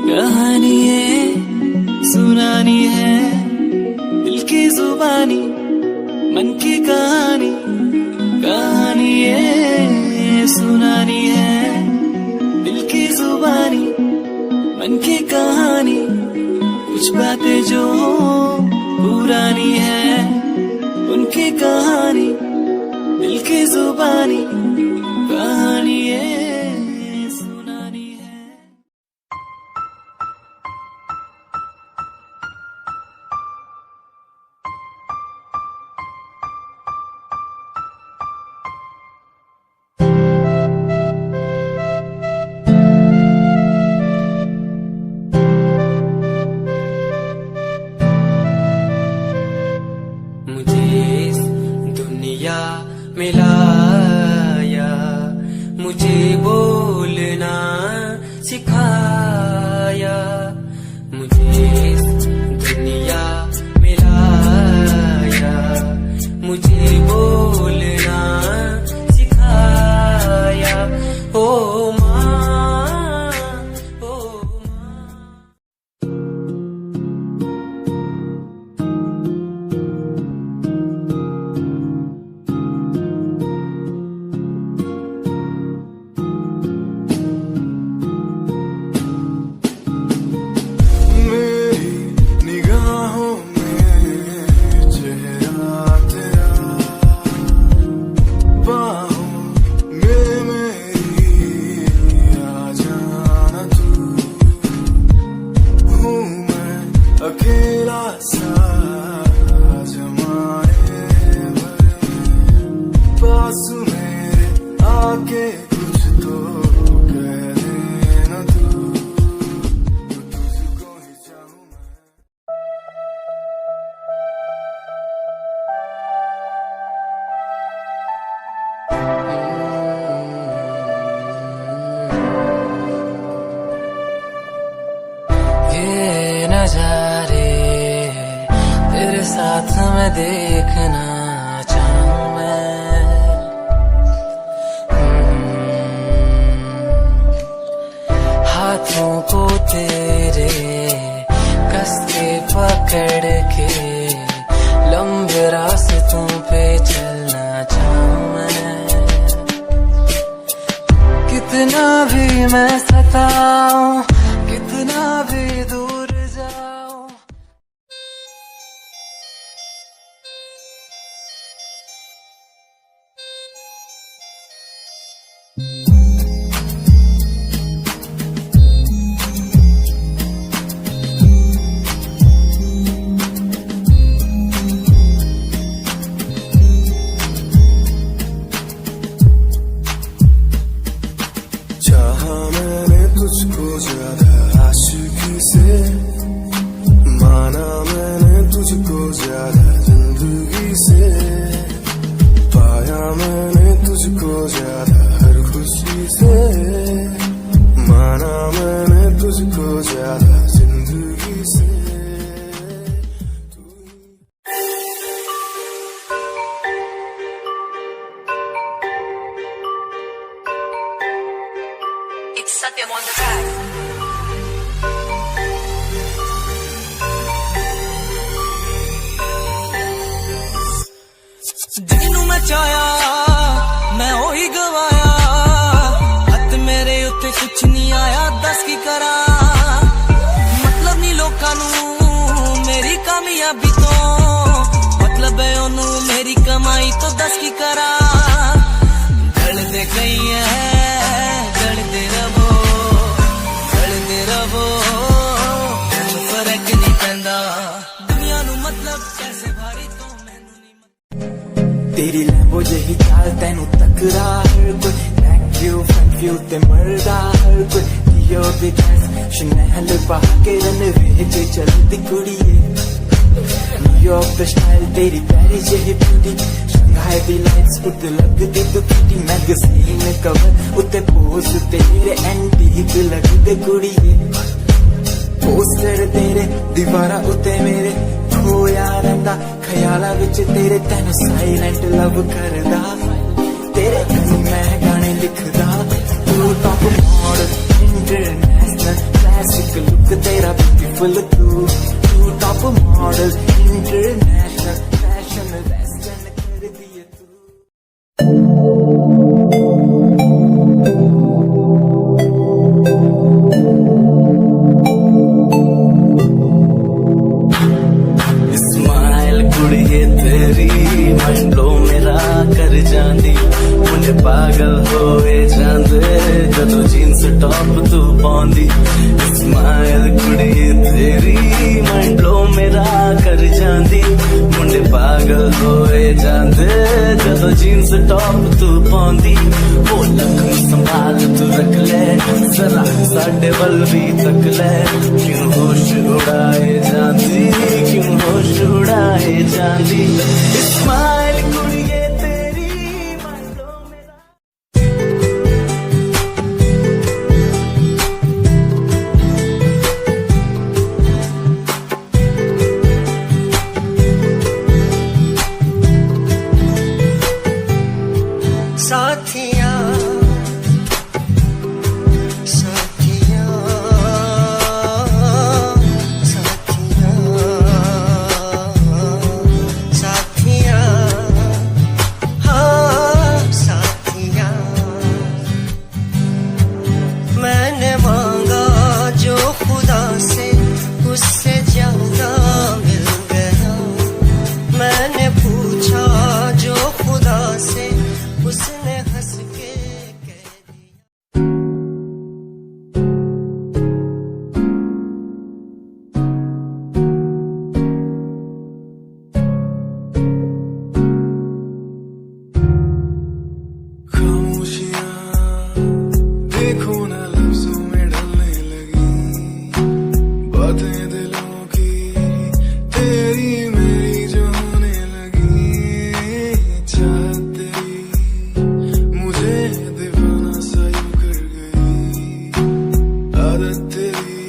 कहानी है सुनानी है दिल की जुबानी मन की कहानी। कहानी है सुनानी है दिल की जुबानी मन की कहानी। कुछ बातें जो पुरानी है उनकी कहानी दिल की जुबानी। कहानी है सुनानी है। मिलाया मुझे बोलना सिखाया। मुझे दुनिया मिलाया मुझे बोलना सिखाया। ओ माँ ओ माँ। अकेला सा जमाने पास मेरे आके कुछ तो कह देना तू तुझको ही चाहूं मैं। ये नजारे तेरे साथ में देखना चाहूं मैं। हाथों को तेरे कस के पकड़ के लंबे रास्तों पे चलना चाहूं मैं। कितना भी मैं सताऊं कितना भी दूर जाऊं। चाहा मैंने तुझको ज्यादा आशिकी से, माना मैंने तुझको ज्यादा जिंदगी से, पाया मैंने तुझको ज्यादा हर खुशी से, माना मैंने तुझको ज्यादा जिंदगी से। It's Satyam on the track. ਜਿਹਨੂੰ ਮੈਂ ਚਾਹਿਆ ਮੈਂ ਉਹੀ ਗਵਾਇਆ, ਹੱਥ ਮੇਰੇ ਉੱਤੇ ਕੁਛ ਨਹੀਂ ਆਇਆ, ਦੱਸ ਕੀ ਕਰਾਂ। ਮਤਲਬ ਨਹੀਂ ਲੋਕਾਂ ਨੂੰ ਮੇਰੀ ਕਾਮਯਾਬੀ ਤੋਂ, ਮਤਲਬ ਹੈ ਉਹਨੂੰ ਮੇਰੀ ਕਮਾਈ ਤੋਂ, ਦੱਸ ਕੀ ਕਰਾਂ। ਜਲਦੇ ਗਈ ਹੈ ਜਲਦੇ ਰਵੋ ਫਰਕ ਨਹੀਂ ਪੈਂਦਾ ਦੁਨੀਆ ਨੂੰ, ਮਤਲਬ ਪੈਸੇ ਭਾਰੀ ਤੋਂ ਮੈਨੂੰ ਨਹੀਂ। तेरी लैम्बो जही चाल तेनू तकरा हर कोई, बैक व्यू फ्रंट व्यू ते मरदा हर कोई। लियो दी ड्रेस शनैल पा के रनवे च चलदी कुड़िए न्यूयॉर्क दा स्टाइल तेरी पेरिस जेही ब्यूटी शंघाई दी लाइट्स उत्ते लगदी तू किटी मैगज़ीन कवर उत्ते पोज तेरे एंटीक लगदे कुड़िए पोस्टर तेरे दीवारा उत्ते मेरे खोया रंदा ख्याला विच तेरे तेन साइलेंट लव करदा तेरे कहीं मैं गाने लिखदा तू top model international classic look तेरा ब्यूटीफुल तू top model international fashion western कर दिए तू मंडलो मेरा कर जांदी मुंडे पागल होए जांदे जदों जीन्स टॉप तू पाउंदी स्माइल कुड़ी तेरी मंडलो मेरा कर जांदी मुंडे पागल होए जांदे जदों जीन्स टॉप तू पाउंदी वो लख संभाल तू रख ले जरा साडे वल भी तक ले क्यों होश उड़ाए जांदी क्यों होश उड़ाए जांदी स्माइल कुड़िए तेरी मंडलो मेरा साथिया साथिया साथिया साथिया हाँ साथिया मैंने मांगा जो खुदा से उससे ज्यादा मिल गया मैंने पूछा जो खुदा से उसने हंस के कह दिया खामोशियां देखो ना लफ्जों में ढलने लगी बातें दिलों की तेरी मेरी जो होने लगी चाहत तेरी मुझे दीवाना सा यूं कर गई आदत तेरी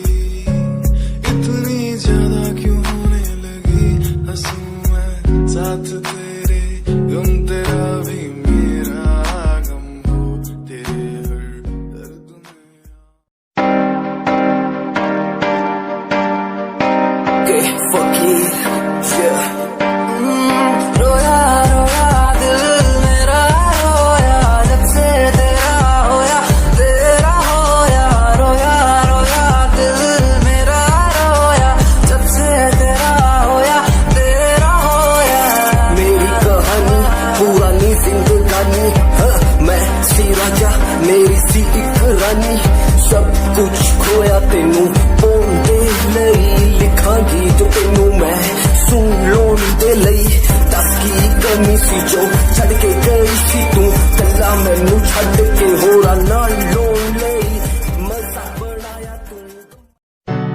इतनी ज्यादा क्यों होने लगी हंसूं मैं साथ तेरे गम तेरा भी मेरा गम हो तेरे हर दर्द में फकीर रोया रोया दिल मेरा रोया जब से तेरा होया रोया रोया दिल मेरा रोया जब से तेरा होया मेरी कहानी पुरानी जिंदगानी मैं सी राजा मेरी सी एक रानी सब कुछ खोया तेनू पोंदे लई लिखांगी जो तेनू मैं सुन लोन दे लई दस की कमी सी जो छड़ के गई सी तू कल्ला मैनू छड़ के होरा नाल लोन लई मजा बनाया तू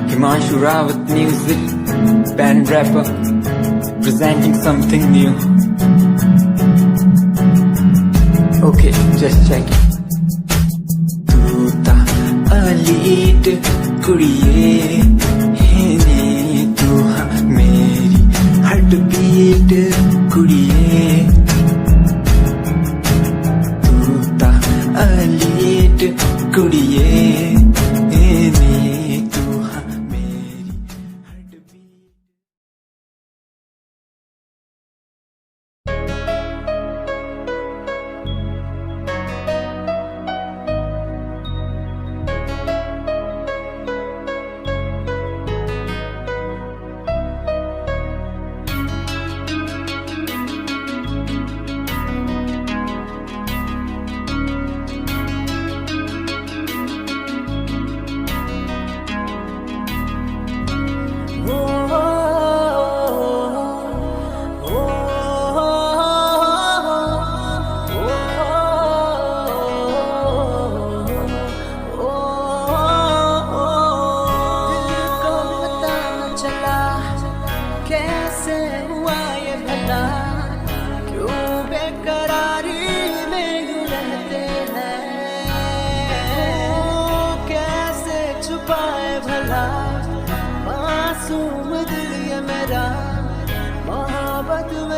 Himanshu Rawat music, band rapper, presenting something new. Okay, just check it. तू ता अलीट कुड़िए है तू हाँ मेरी हार्ट बीट कुड़िए तू ता अलीट कुड़िए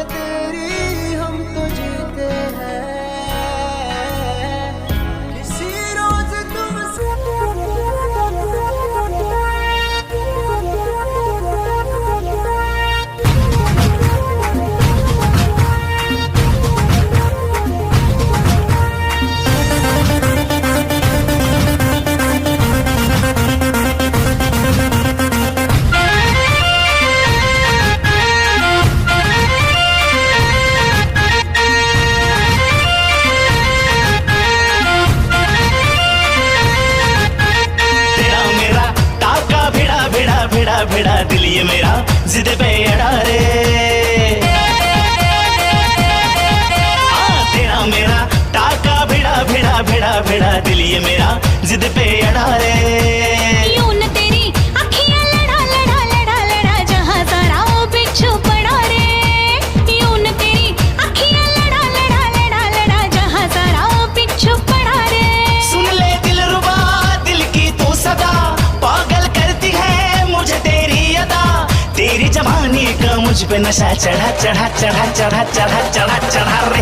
तेरी हम तो जीते हैं किसी रोज तुमसे। भेड़ा दिल ये मेरा जिद पे अड़ा रे। तेरा मेरा टाका भिड़ा भिड़ा भिड़ा भिड़ा दिल ये मेरा जिद पे अड़ा रे। यूं न तेरी अखियां लड़ा लड़ा लड़ा लड़ा जहां सारा वो बिच्छू पड़ा रे। यूं न तेरी अखियां लड़ा लड़ा लड़ा लड़ा जहां सारा वो बिच्छू पड़ा रे। सुन ले दिल रुबा दिल की तू सदा पागल करती है मुझे तेरी अदा। तेरी जवानी का मुझ पे नशा चढ़ा चढ़ा चढ़ा चढ़ा चढ़ा चढ़ा चढ़ा रे।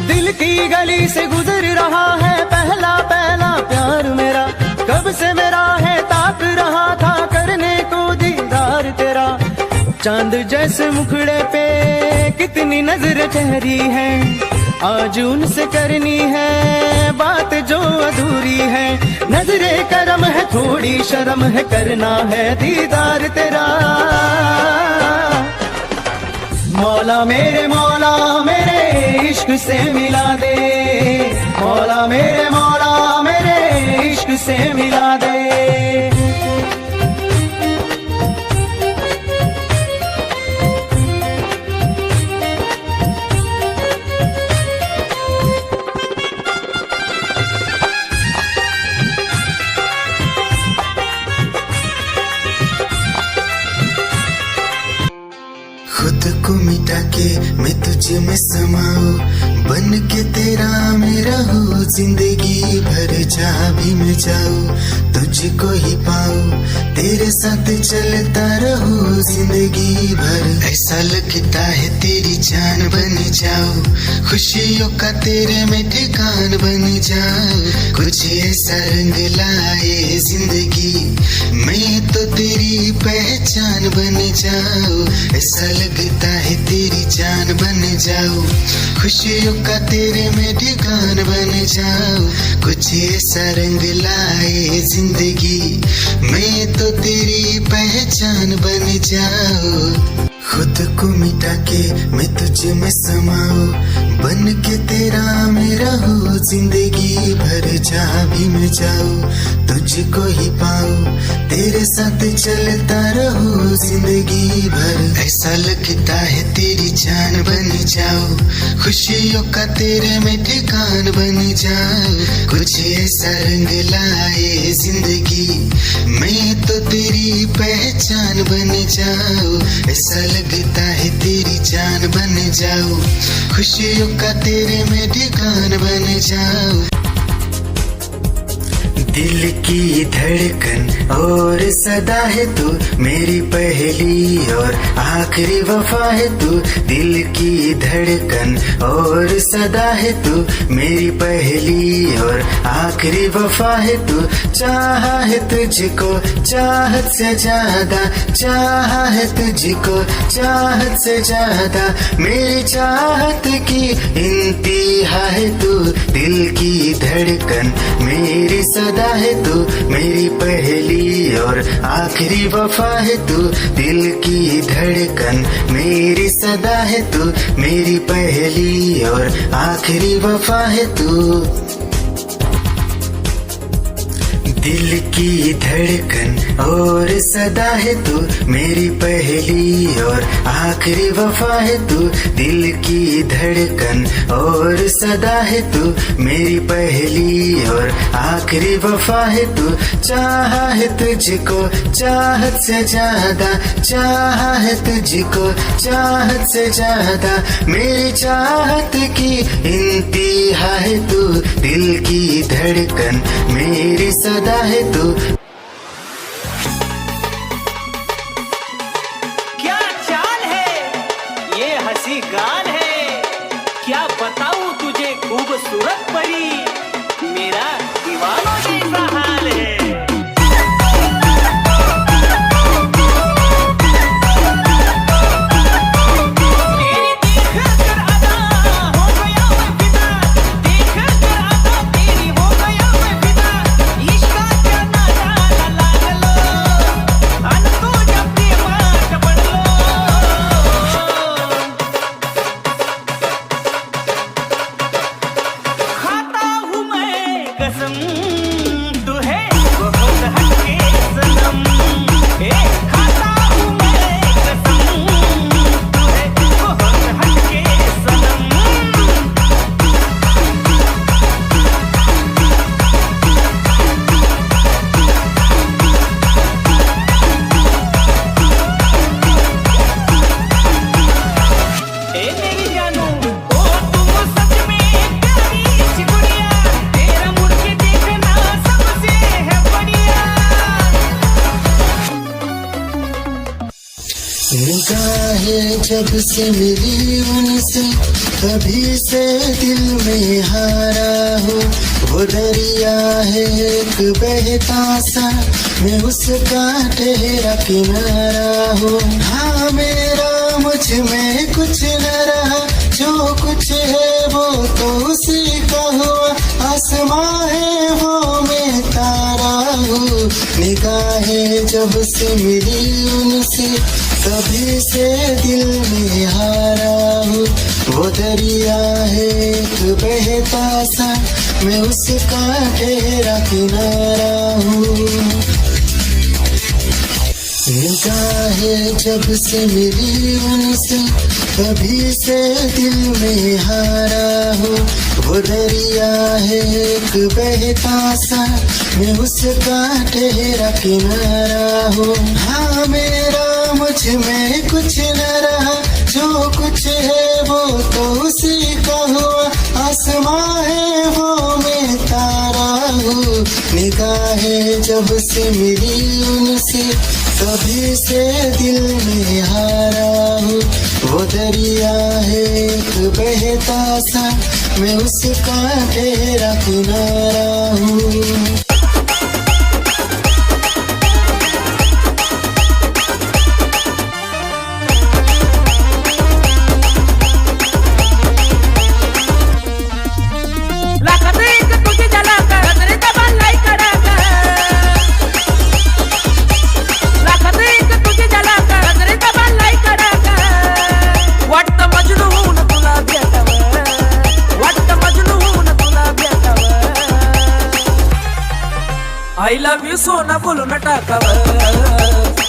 दिल की गली से गुजर रहा है पहला पहला प्यार मेरा। कब से मेरा है ताक रहा था करने को दीदार तेरा। चांद जैसे मुखड़े पे कितनी नजर ठहरी है। आज उनसे करनी है बात जो अधूरी है। नजरे करम है थोड़ी शर्म है करना है दीदार तेरा। मौला मेरे इश्क से मिला दे। मौला मेरे इश्क से मिला दे। खुद को मिटा के मैं तुझे में समाऊं बन के तेरा मेरा हो। जिंदगी भर जहाँ भी मैं जाऊं तुझको ही पाऊं तेरे साथ चलता रहो जिंदगी भर। ऐसा लगता है तेरी जान बन जाऊं खुशियों का तेरे में ठिकान बन जाऊं। कुछ ऐसा रंग लाए जिंदगी मैं तो तेरी पहचान बन जाऊं। ऐसा लगता है तेरी जान बन जाऊं खुशियों का तेरे में ठिकान बन जाऊं। कुछ ऐसा रंग लाए जिंदगी मैं तो तेरी पहचान बन जाऊं। खुद को मिटा के मैं तुझे में समाऊं बन के तेरा मेरा हो। जिंदगी भर जहाँ भी मैं जाऊं तुझको ही पाऊं तेरे साथ चलता रहो जिंदगी भर। ऐसा लगता है तेरी जान बन जाऊं खुशियों का तेरे में ठिकान बन जाऊं। कुछ ऐसा रंग लाए जिंदगी मैं तो तेरी पहचान बन जाऊं। ऐसा लगता है तेरी जान बन जाऊं खुशियों का तेरे में ठिकान बन जाऊं। दिल की धड़कन और सदा है तू मेरी पहली और आखिरी वफा है तू। दिल की धड़कन और सदा है तू मेरी पहली और आखिरी वफा है तू। चाहा है तुझको चाहत से ज्यादा चाहा है तुझको चाहत से ज्यादा। मेरी चाहत की इंतहा है तू दिल की धड़कन मेरी सदा है तू मेरी पहली और आखिरी वफा है तू। दिल की धड़कन मेरी सदा है तू मेरी पहली और आखिरी वफा है तू। दिल की धड़कन और सदा है तू, मेरी पहली और आखिरी वफा है तू। दिल की धड़कन और सदा है तू, मेरी पहली और आखिरी वफा है तू। चाहा है तुझको चाहत से ज्यादा, चाहा है तुझको चाहत से ज्यादा, मेरी चाहत की इंतहा है तू। दिल की धड़कन मेरी सदा है तू। क्या चाल है ये हंसी गान है, क्या बताऊं तुझे खूबसूरत परी, मेरा दीवानों जैसा हाल है। निगाहें जब से मिली उनसे, कभी से दिल में हारा हो। वो दरिया है एक बहता सा, मैं उसका ठहरा किनारा हो। हाँ मेरा मुझ में कुछ न रहा, जो कुछ है वो तो उसी का हुआ। आसमां है वो मैं तारा हूँ। निगाहें जब से मिली उनसे, कभी से दिल में हारा हूँ। वो दरिया है एक बहता सा, मैं उसका ठहरा किनारा हूँ। निगाहें जब से मिली उनसे, कभी से दिल में हारा हूँ। वो दरिया है एक बहता सा, मैं उसका ठहरा किनारा हूँ। हाँ मेरा मुझ में कुछ न रहा, जो कुछ है वो तो उसी का हुआ। आसमां है वो मैं तारा हूँ। निगाहें जब से मिली उनसे, कभी से दिल में हारा हूँ। वो दरिया है एक बहता सा, मैं उसका ठहरा किनारा हूँ। I love you सोना बोलो न टाकावर,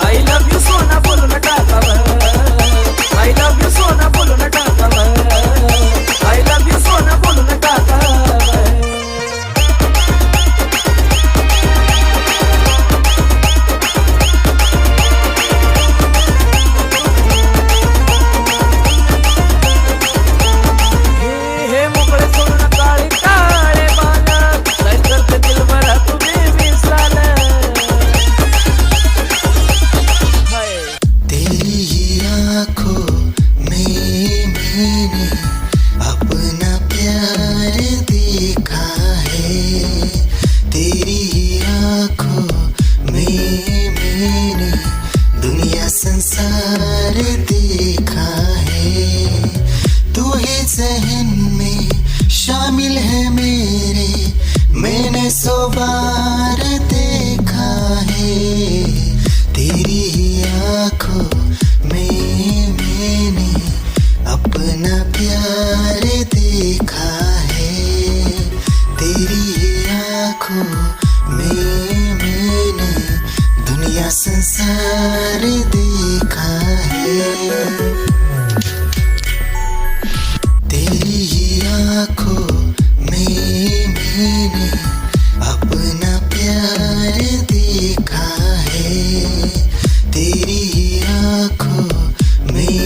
I love you सोना बोलो न टाकावर, I love you सोना बोलो न टाकावर, I love you सोना बोलो न टाकावर। हे मोकळे सोना काळे काळे बाला, काय करते दिल भरा तुम्ही विसाला। तेरी ही आँखों में मैंने अपना प्यार देखा है। तेरी ही आँखों में मैंने दुनिया संसार देखा है। तू ही ज़हन में शामिल है मेरे, मैंने 100 बार देखा है। तेरी ही आँखों में मैंने अपना प्यार देखा है। तेरी ही आँखों में प्यार देखा है। तेरी ही आंखों में मैंने अपना प्यार देखा है। तेरी ही आंखों में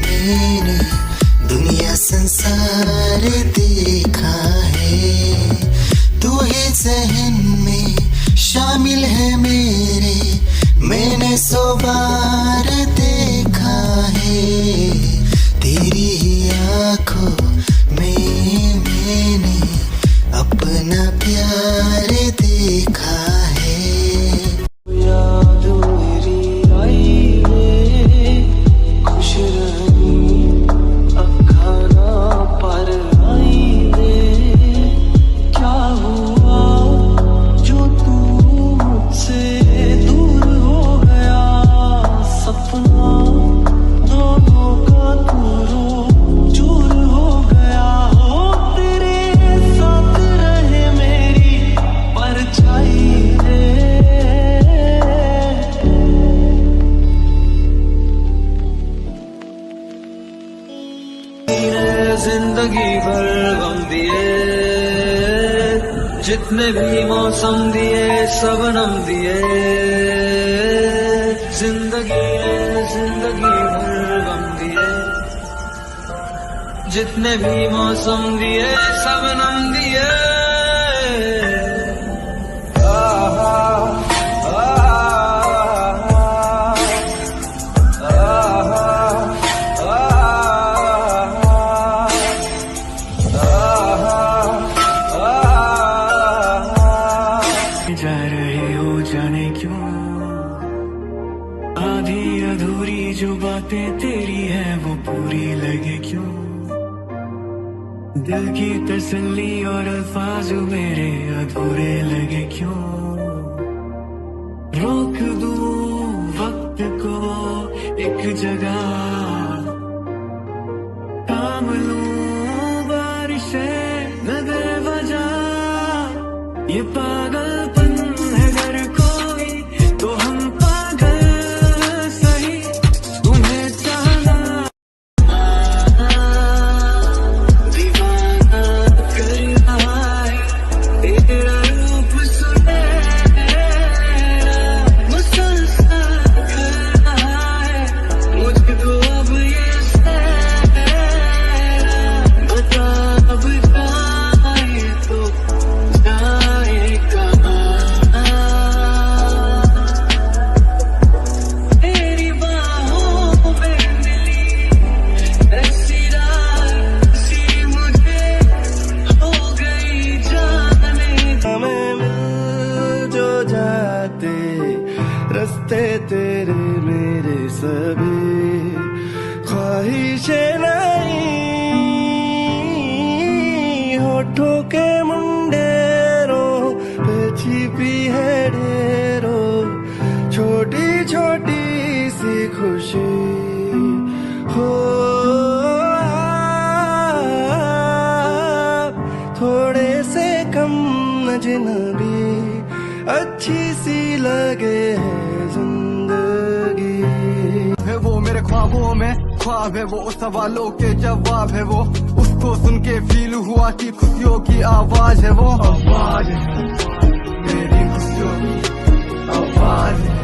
मैंने दुनिया संसार देखा है। तू ही ज़हन में शामिल है मेरे, मैंने 100 बार देखा है। तेरी ही आंखों में मैंने अपना प्यार देखा है। याद मेरी आई है, खुश रही अब खाना पर आई है। क्या हुआ जो तू मुझसे दूर हो गया, सपना दोनों का दूरों चूर हो गया। हो तेरे साथ रहे मेरी परछाई रे। जिंदगी भर गम दिए, जितने भी मौसम दिए सबनम दिए। जिंदगी भर गम दिए, जितने भी मौसम दिए सबनम दिए। जा रहे हो जाने क्यों, आधी अधूरी जो बातें तेरी है वो पूरी लगे क्यों। दिल की तसल्ली और अल्फाज मेरे अधूरे लगे क्यों। रोक दूं वक्त को एक जगह, थाम लूं बारिशें न दे वजह। ये पागलपन है अगर कोई तो हम पागल सही, तुम्हें चाहना दीवाना कर रहा है। तेरा रूप सुनहरा मुसलसल कर रहा है मुझको अब ये सहरा। बता अब जाए तो जाए कहाँ। तेरी बाहों में मिली ऐसी रात सी मुझे हो गई जाने। हमें मिल जो जाते रास्ते तेरे मेरे सभी, ख्वाहिशें नहीं होठों के मुंडेरों पे छिपी है ढेरों। छोटी छोटी सी खुशी हो थोड़े से कम अजनबी, अच्छी सी लगे है जिंदगी। है वो मेरे ख्वाबों में ख्वाब है, वो सवालों के जवाब है। वो उसको सुन के फील हुआ कि खुशियों की आवाज है। वो आवाज है मेरी खुशियों की आवाज है।